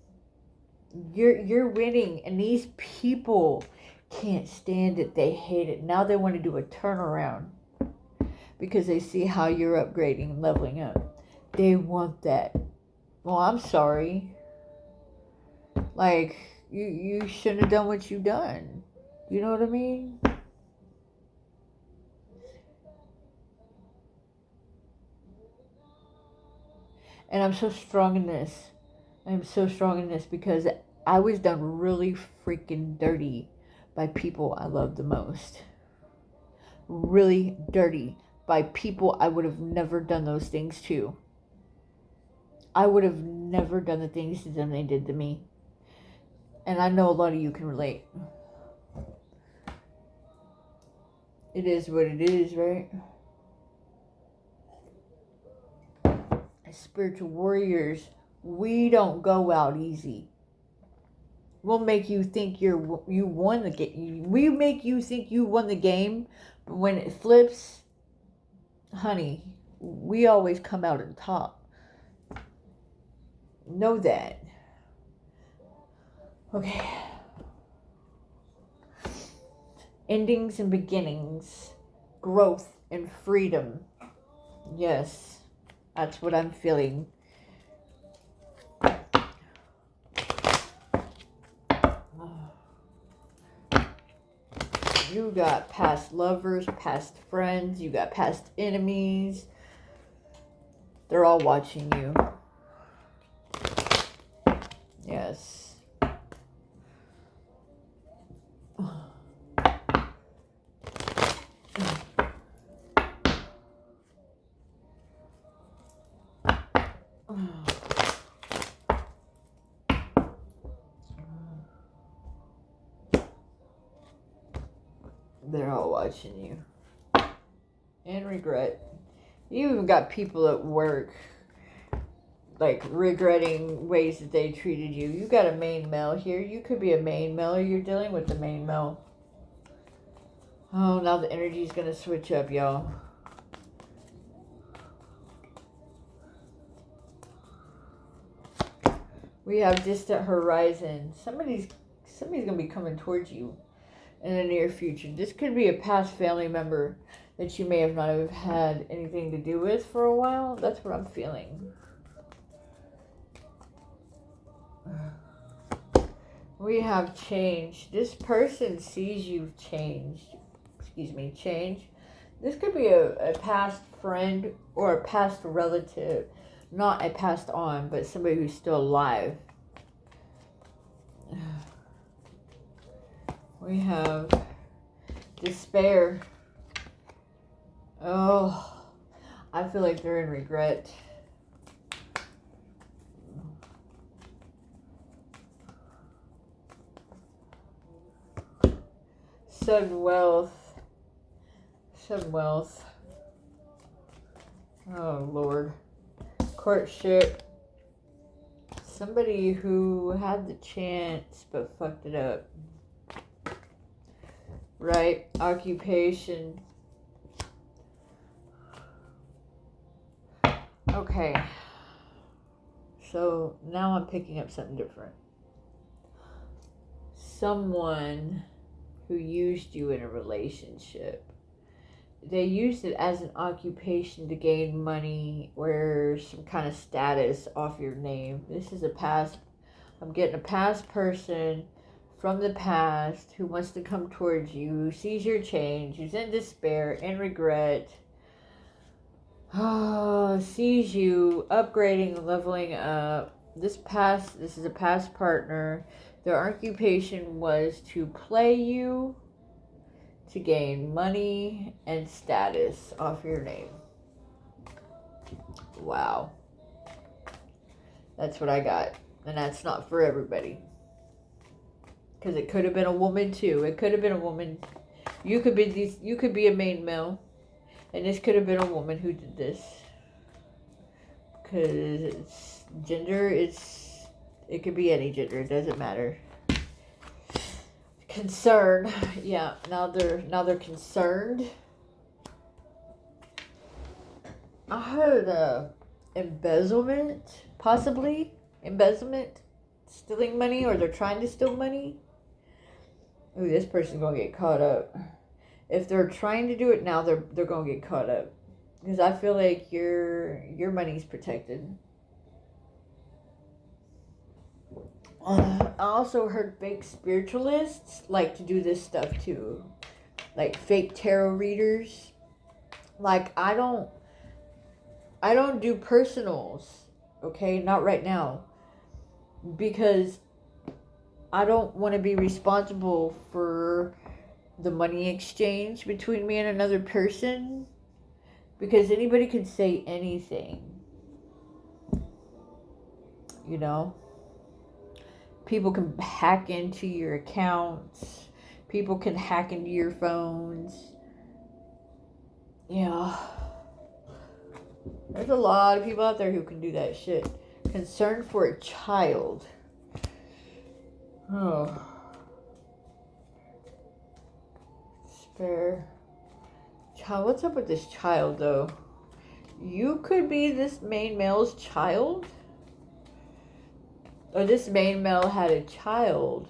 You're winning, and these people can't stand it. They hate it. Now they want to do a turnaround because they see how you're upgrading and leveling up. They want that. Well, I'm sorry. Like, you shouldn't have done what you done. You know what I mean? And I'm so strong in this. I'm so strong in this because I was done really freaking dirty by people I love the most. Really dirty by people I would have never done those things to. I would have never done the things to them they did to me. And I know a lot of you can relate. It is what it is, right? As spiritual warriors, we don't go out easy. We'll make you think you won the game. We make you think you won the game, but when it flips, honey, we always come out on top. Know that. Okay. Endings and beginnings. Growth and freedom. Yes, that's what I'm feeling. You got past lovers, past friends, you got past enemies. They're all watching you. Yes. They're all watching you. And regret. You even got people at work like regretting ways that they treated you. You got a main male here. You could be a main male or you're dealing with the main male. Oh, now the energy's going to switch up, y'all. We have distant horizon. Somebody's going to be coming towards you in the near future. This could be a past family member that you may have not have had anything to do with for a while. That's what I'm feeling. We have change. This person sees you've changed. Change. This could be a past friend or a past relative. Not a passed on, but somebody who's still alive. We have despair. Oh, I feel like they're in regret. Sudden wealth. Oh, Lord. Courtship. Somebody who had the chance but fucked it up. Right? Occupation. Okay. So now I'm picking up something different. Someone who used you in a relationship. They used it as an occupation to gain money or some kind of status off your name. This is a past. I'm getting a past person from the past who wants to come towards you, who sees your change, who's in despair, in regret. Sees you upgrading, leveling up. This is a past partner. Their occupation was to play you to gain money and status off your name. Wow. That's what I got. And that's not for everybody. Because it could have been a woman too. It could have been a woman. You could be a main male. And this could have been a woman who did this. Because gender, it could be any gender. It doesn't matter. Concerned. Yeah, now they're concerned. I heard embezzlement, possibly. Embezzlement. Stealing money, or they're trying to steal money. Ooh, this person's gonna get caught up. If they're trying to do it now, they're gonna get caught up. Because I feel like your money's protected. I also heard fake spiritualists like to do this stuff too. Like fake tarot readers. Like I don't do personals, okay? Not right now. Because I don't want to be responsible for the money exchange between me and another person. Because anybody can say anything. You know? People can hack into your accounts. People can hack into your phones. Yeah. There's a lot of people out there who can do that shit. Concern for a child. Oh. Spare. Child. What's up with this child, though? You could be this main male's child? Or this main male had a child.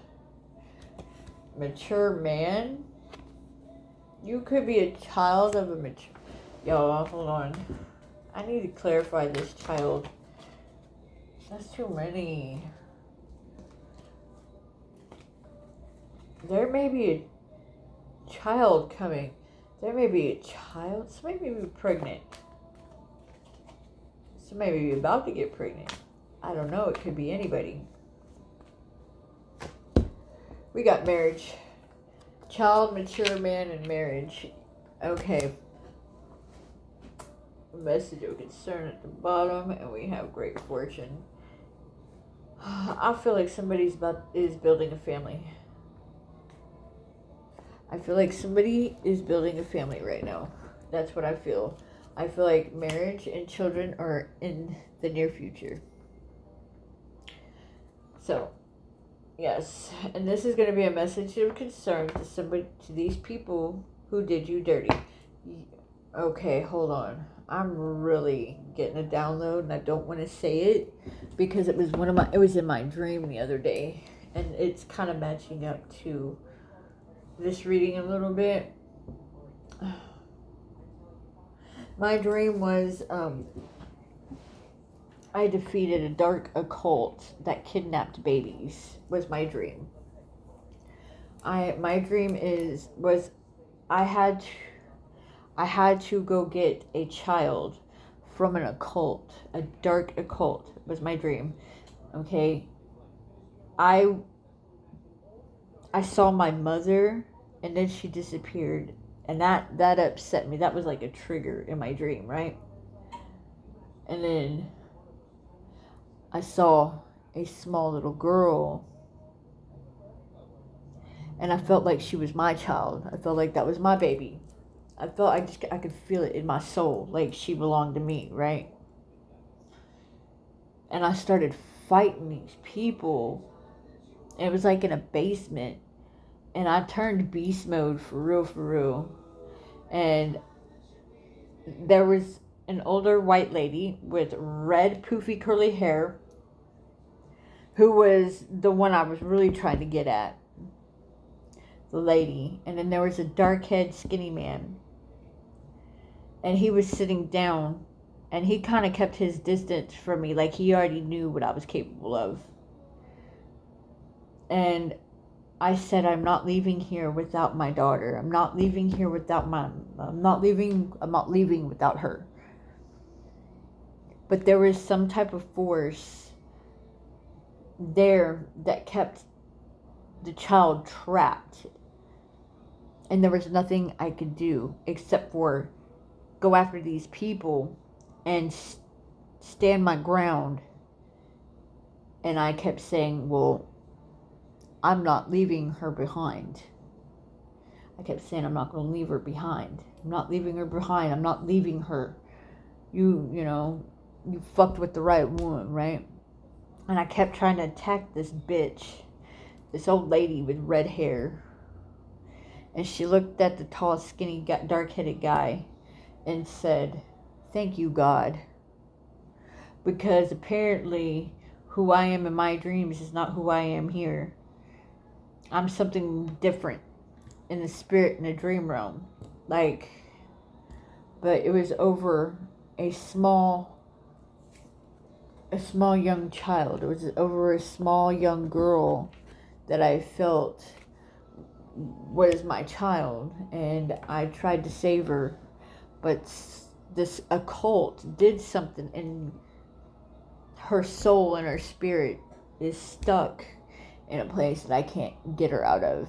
Mature man? You could be a child of a mature... Yo, hold on. I need to clarify this child. That's too many. There may be a child coming. There may be a child. Somebody may be pregnant. Somebody may be about to get pregnant. I don't know. It could be anybody. We got marriage. Child, mature man, and marriage. Okay. Message of concern at the bottom, and we have great fortune. I feel like somebody's is building a family. I feel like somebody is building a family right now. That's what I feel. I feel like marriage and children are in the near future. So, yes, and this is going to be a message of concern to somebody, to these people who did you dirty. Okay, hold on. I'm really getting a download, and I don't want to say it because it was in my dream the other day, and it's kind of matching up to this reading a little bit. My dream was I defeated a dark occult that kidnapped babies. Was my dream. My dream was I had to go get a child from an occult, a dark occult was my dream. Okay. I saw my mother, and then she disappeared, and that upset me. That was like a trigger in my dream, right? And then I saw a small little girl, and I felt like she was my child. I felt like that was my baby. I could feel it in my soul, like she belonged to me, right? And I started fighting these people. It was like in a basement, and I turned beast mode for real. And there was an older white lady with red poofy curly hair who was the one I was really trying to get at. The lady. And then there was a dark-haired skinny man. And he was sitting down, and he kind of kept his distance from me, like he already knew what I was capable of. And I said, I'm not leaving here without my daughter. I'm not leaving here without I'm not leaving without her. But there was some type of force there that kept the child trapped. And there was nothing I could do except for go after these people and stand my ground. And I kept saying, well, I'm not leaving her behind. I kept saying, I'm not going to leave her behind. I'm not leaving her behind. I'm not leaving her. You fucked with the right woman, right? And I kept trying to attack this bitch, this old lady with red hair. And she looked at the tall, skinny, dark-headed guy and said, thank you, God. Because apparently who I am in my dreams is not who I am here. I'm something different in the spirit, in the dream realm. But it was over a small young child. It was over a small young girl that I felt was my child. And I tried to save her. But this occult did something, and her soul and her spirit is stuck in a place that I can't get her out of.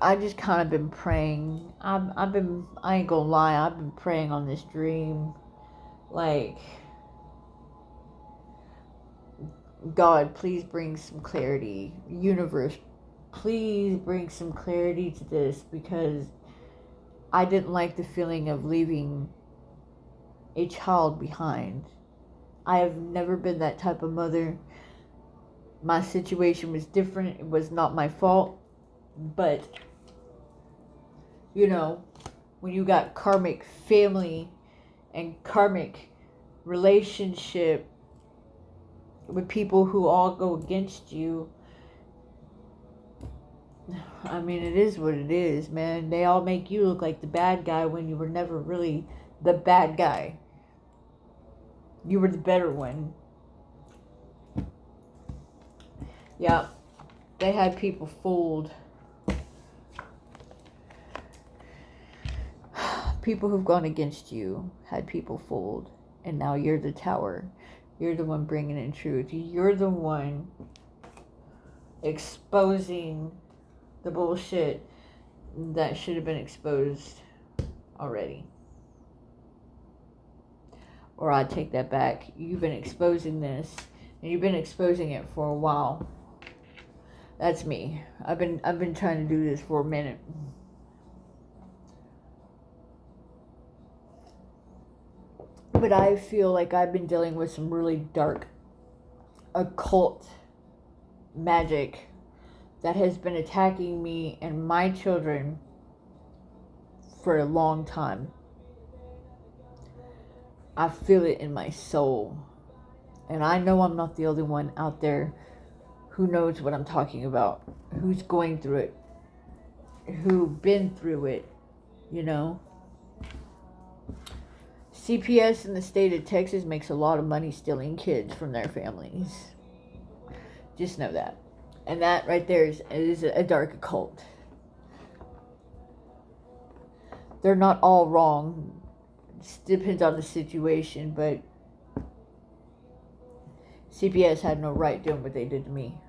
I just kind of been praying. I ain't gonna lie, I've been praying on this dream. Like, God, please bring some clarity. Universe, please bring some clarity to this, because I didn't like the feeling of leaving a child behind. I have never been that type of mother. My situation was different. It was not my fault. But, you know, when you got karmic family and karmic relationship with people who all go against you, I mean, it is what it is, man. They all make you look like the bad guy when you were never really the bad guy. You were the better one. Yeah, they had people fooled. People who've gone against you had people fooled. And now you're the tower. You're the one bringing in truth. You're the one exposing the bullshit that should have been exposed already. Or I take that back. You've been exposing this, and you've been exposing it for a while. That's me. I've been trying to do this for a minute. But I feel like I've been dealing with some really dark occult magic that has been attacking me and my children for a long time. I feel it in my soul. And I know I'm not the only one out there who knows what I'm talking about, who's going through it, who been through it, you know. CPS in the state of Texas makes a lot of money stealing kids from their families. Just know that. And that right there is a dark occult. They're not all wrong. It depends on the situation, but CPS had no right doing what they did to me.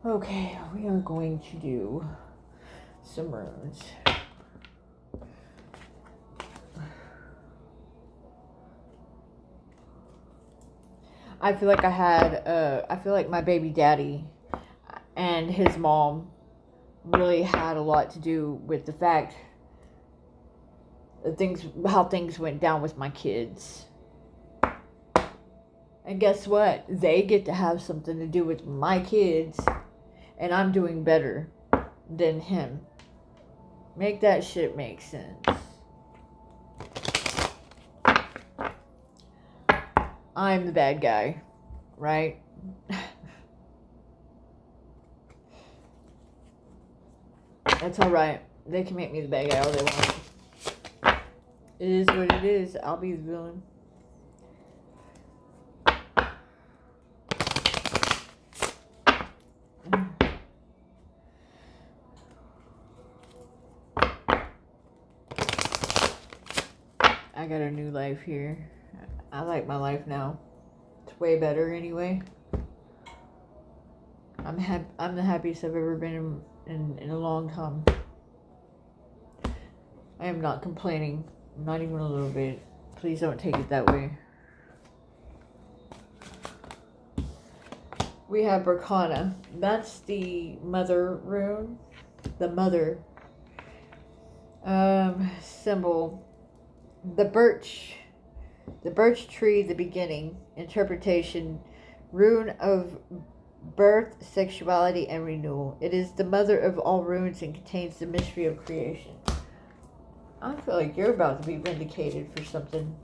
Okay, we are going to do some runes. I feel like I feel like my baby daddy and his mom really had a lot to do with the fact that how things went down with my kids. And guess what? They get to have something to do with my kids, and I'm doing better than him. Make that shit make sense. I'm the bad guy, right? That's alright. They can make me the bad guy all they want. It is what it is. I'll be the villain. I got a new life here. I like my life now. It's way better anyway. I'm the happiest I've ever been in a long time. I am not complaining. Not even a little bit. Please don't take it that way. We have Berkana. That's the mother rune. The mother symbol. The birch tree, the beginning. Interpretation. Rune of birth, sexuality, and renewal. It is the mother of all runes and contains the mystery of creation. I feel like you're about to be vindicated for something.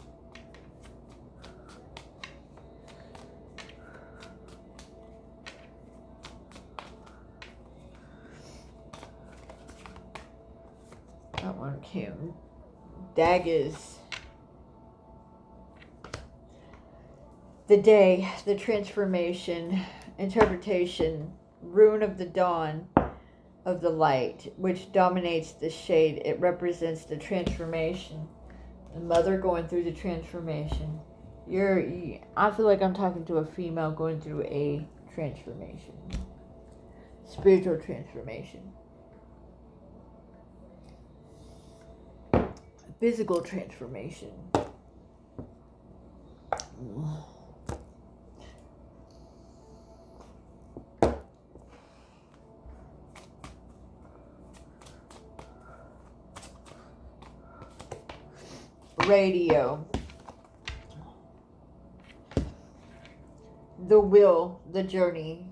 That one came. Daggers. The day, the transformation, interpretation, rune of the dawn of the light, which dominates the shade. It represents the transformation. The mother going through the transformation. I feel like I'm talking to a female going through a transformation. spiritual transformation, physical transformation. Radio. The will, the journey,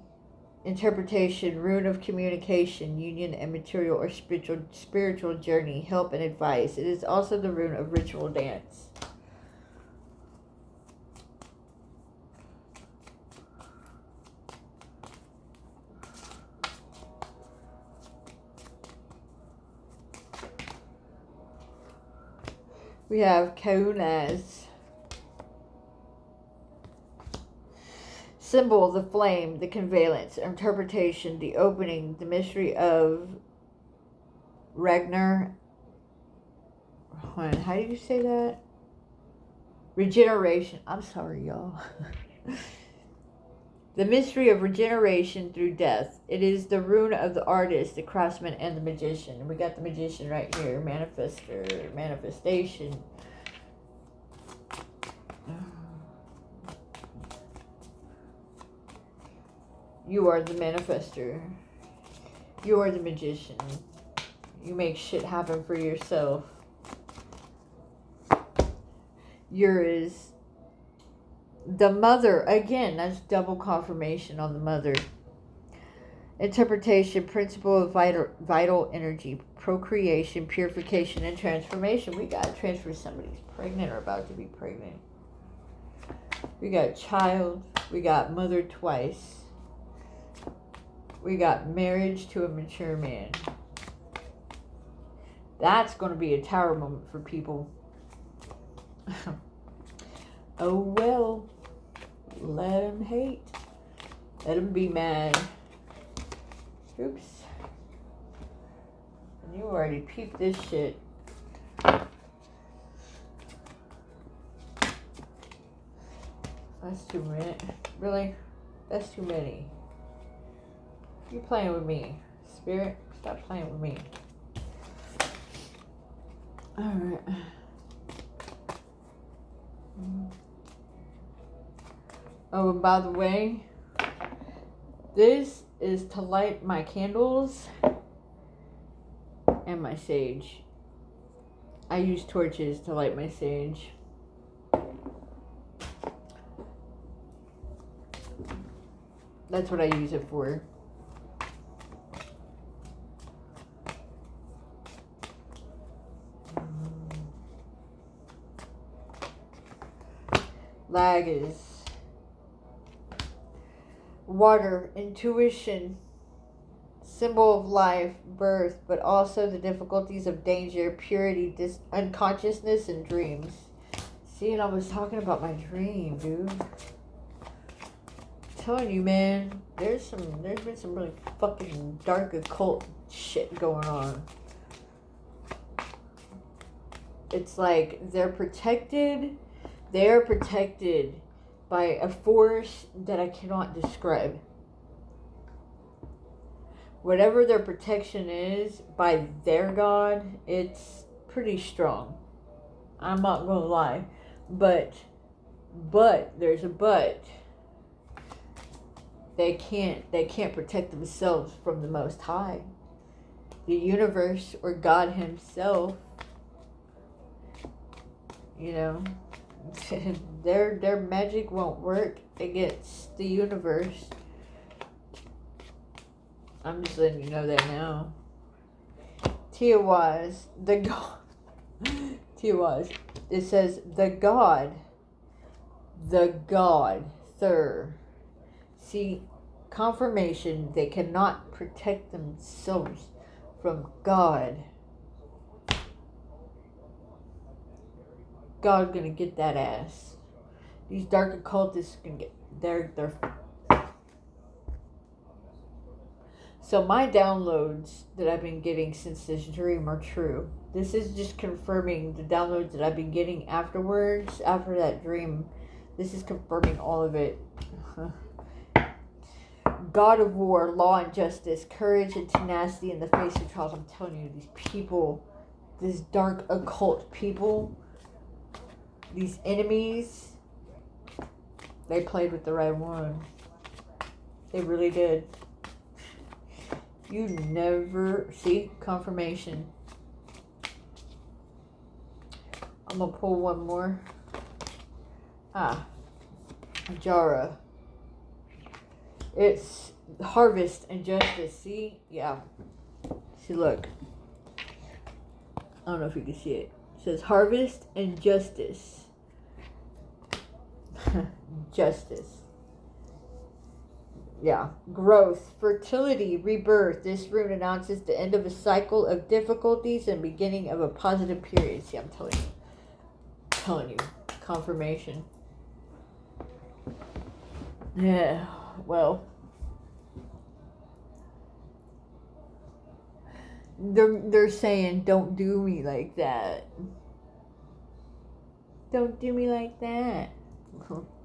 interpretation, rune of communication, union and material or spiritual journey, help and advice. It is also the rune of ritual dance. We have Kaunas. Symbol, the flame, the convalence, interpretation, the opening, the mystery of Ragnar. How do you say that? Regeneration. I'm sorry, y'all. The mystery of regeneration through death. It is the rune of the artist, the craftsman, and the magician. We got the magician right here. Manifester, manifestation. You are the manifester. You are the magician. You make shit happen for yourself. You're is the mother. Again, that's double confirmation on the mother. Interpretation, principle of vital energy, procreation, purification, and transformation. We got to transfer somebody's pregnant or about to be pregnant. We got child. We got mother twice. We got marriage to a mature man. That's going to be a tower moment for people. Oh well. Let them hate. Let them be mad. Oops. And you already peeped this shit. That's too many. Really? That's too many. You're playing with me. Spirit, stop playing with me. Alright. Oh, and by the way, this is to light my candles and my sage. I use torches to light my sage. That's what I use it for. Lag is water, intuition, symbol of life, birth, but also the difficulties of danger, purity, unconsciousness, and dreams. See, and I was talking about my dream, dude. I'm telling you, man, there's been some really fucking dark occult shit going on. It's like they're protected. They are protected by a force that I cannot describe. Whatever their protection is by their God, it's pretty strong. I'm not gonna lie. But there's a but. They can't protect themselves from the Most High. The universe or God Himself. You know. Their magic won't work against the universe. I'm just letting you know that now. Tiawaz, the God. Tiawaz. It says the God. Thur. See, confirmation they cannot protect themselves from God. God gonna get that ass. These dark occultists gonna get they're So my downloads that I've been getting since this dream are true. This is just confirming the downloads that I've been getting afterwards, after that dream. This is confirming all of it. God of war, law and justice, courage and tenacity in the face of trials. I'm telling you, these people, these dark occult people, these enemies, they played with the right one. They really did. You never see confirmation. I'm gonna pull one more. Jara. It's harvest and justice. See? Yeah. See, look. I don't know if you can see it. It says harvest and justice. Justice. Yeah. Growth, fertility, rebirth. This rune announces the end of a cycle of difficulties and beginning of a positive period. See, I'm telling you. Confirmation. Yeah. Well. They're saying, don't do me like that. Don't do me like that.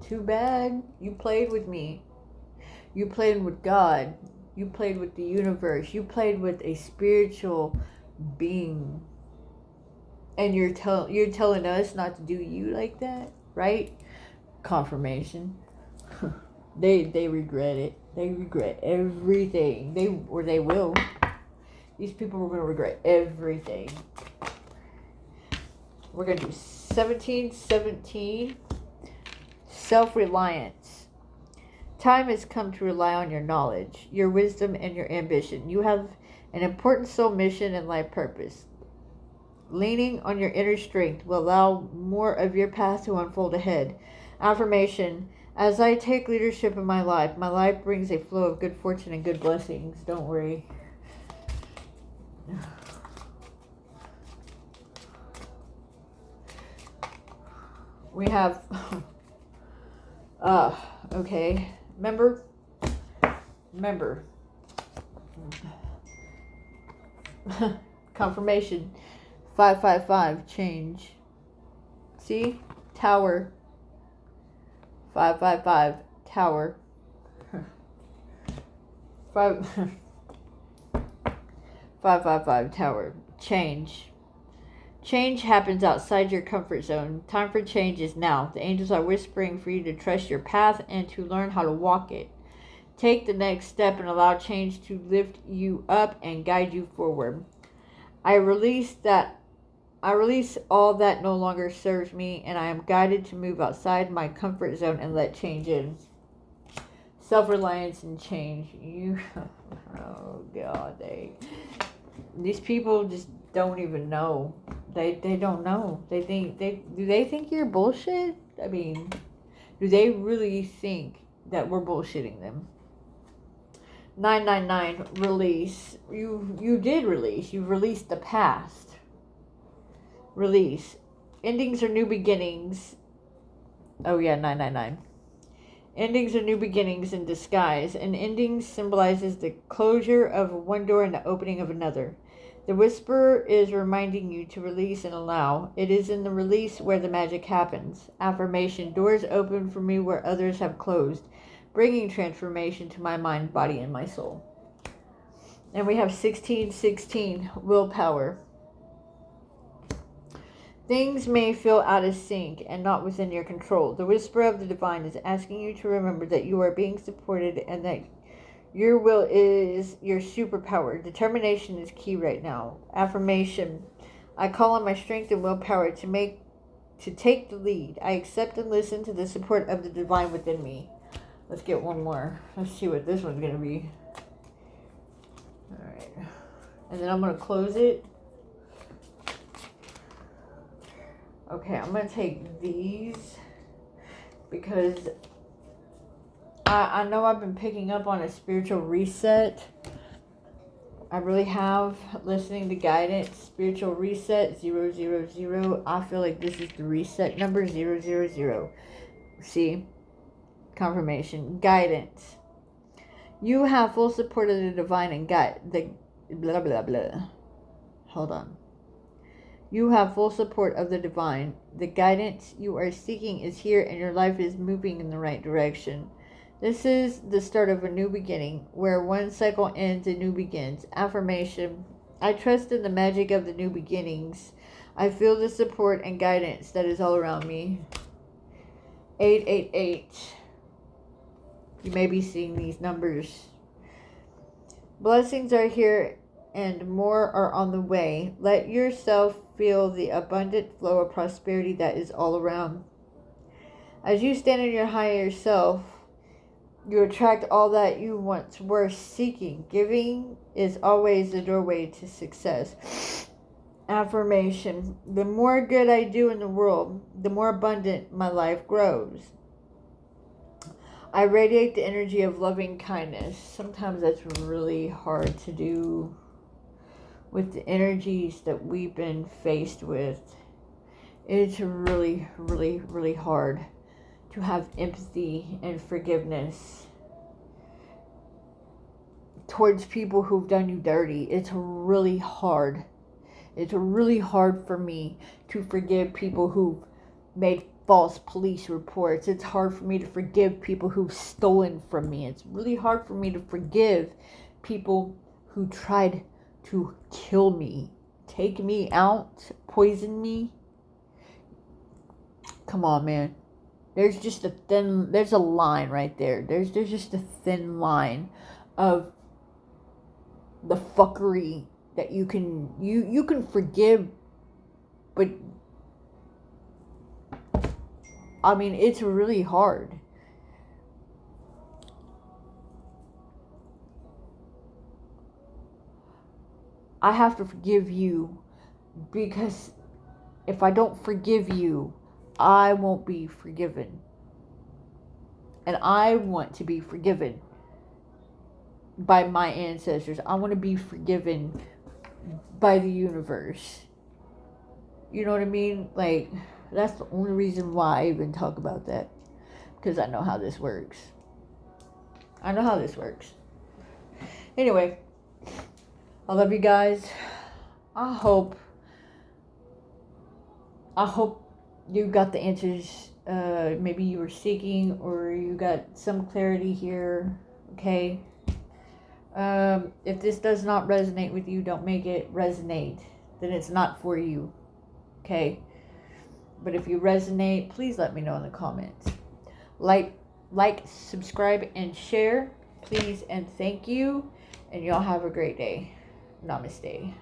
Too bad. You played with me. You played with God. You played with the universe. You played with a spiritual being. And you're telling us not to do you like that, right? Confirmation. They regret it. They regret everything. They will. These people are going to regret everything. We're going to do 1717. Self-reliance. Time has come to rely on your knowledge, your wisdom, and your ambition. You have an important soul mission and life purpose. Leaning on your inner strength will allow more of your path to unfold ahead. Affirmation. As I take leadership in my life brings a flow of good fortune and good blessings. Don't worry. We have, okay, remember, confirmation, 555, change, see, tower, 555, tower, 555, tower, change. Change happens outside your comfort zone. Time for change is now. The angels are whispering for you to trust your path and to learn how to walk it. Take the next step and allow change to lift you up and guide you forward. I release all that no longer serves me, and I am guided to move outside my comfort zone and let change in. Self-reliance and change. Oh God, these people just don't even know. They don't know. Do they think you're bullshit? I mean, do they really think that we're bullshitting them? 999, release. You did release. You released the past. Release. Endings are new beginnings. Oh yeah, 999. Endings are new beginnings in disguise. An ending symbolizes the closure of one door and the opening of another. The whisper is reminding you to release and allow. It is in the release where the magic happens. Affirmation. Doors open for me where others have closed, bringing transformation to my mind, body, and my soul. And we have 1616, willpower. Things may feel out of sync and not within your control. The whisper of the divine is asking you to remember that you are being supported and that your will is your superpower. Determination is key right now. Affirmation. I call on my strength and willpower to take the lead. I accept and listen to the support of the divine within me. Let's get one more. Let's see what this one's going to be. Alright. And then I'm going to close it. Okay, I'm going to take these because I know I've been picking up on a spiritual reset. I really have. Listening to guidance, spiritual reset, 000. I feel like this is the reset number, 000. See? Confirmation. Guidance. You have full support of the divine and the blah, blah, blah. Hold on. You have full support of the divine. The guidance you are seeking is here and your life is moving in the right direction. This is the start of a new beginning. Where one cycle ends, a new begins. Affirmation. I trust in the magic of the new beginnings. I feel the support and guidance that is all around me. 888. You may be seeing these numbers. Blessings are here and more are on the way. Let yourself feel the abundant flow of prosperity that is all around. As you stand in your higher self, you attract all that you once were seeking. Giving is always the doorway to success. Affirmation. The more good I do in the world, the more abundant my life grows. I radiate the energy of loving kindness. Sometimes that's really hard to do with the energies that we've been faced with. It's really, really, really hard to have empathy and forgiveness towards people who've done you dirty. It's really hard. It's really hard for me to forgive people who've made false police reports. It's hard for me to forgive people who've stolen from me. It's really hard for me to forgive people who tried to kill me, take me out, poison me. Come on, man. There's a line right there. There's just a thin line of the fuckery that you can forgive, but I mean, it's really hard. I have to forgive you because if I don't forgive you, I won't be forgiven. And I want to be forgiven by my ancestors. I want to be forgiven by the universe. You know what I mean? Like, that's the only reason why I even talk about that. Because I know how this works. I know how this works. Anyway, I love you guys. I hope you got the answers maybe you were seeking, or you got some clarity here. Okay. If this does not resonate with you, don't make it resonate. Then it's not for you. Okay. But if you resonate, please let me know in the comments. Like, subscribe, and share. Please and thank you. And y'all have a great day. Namaste.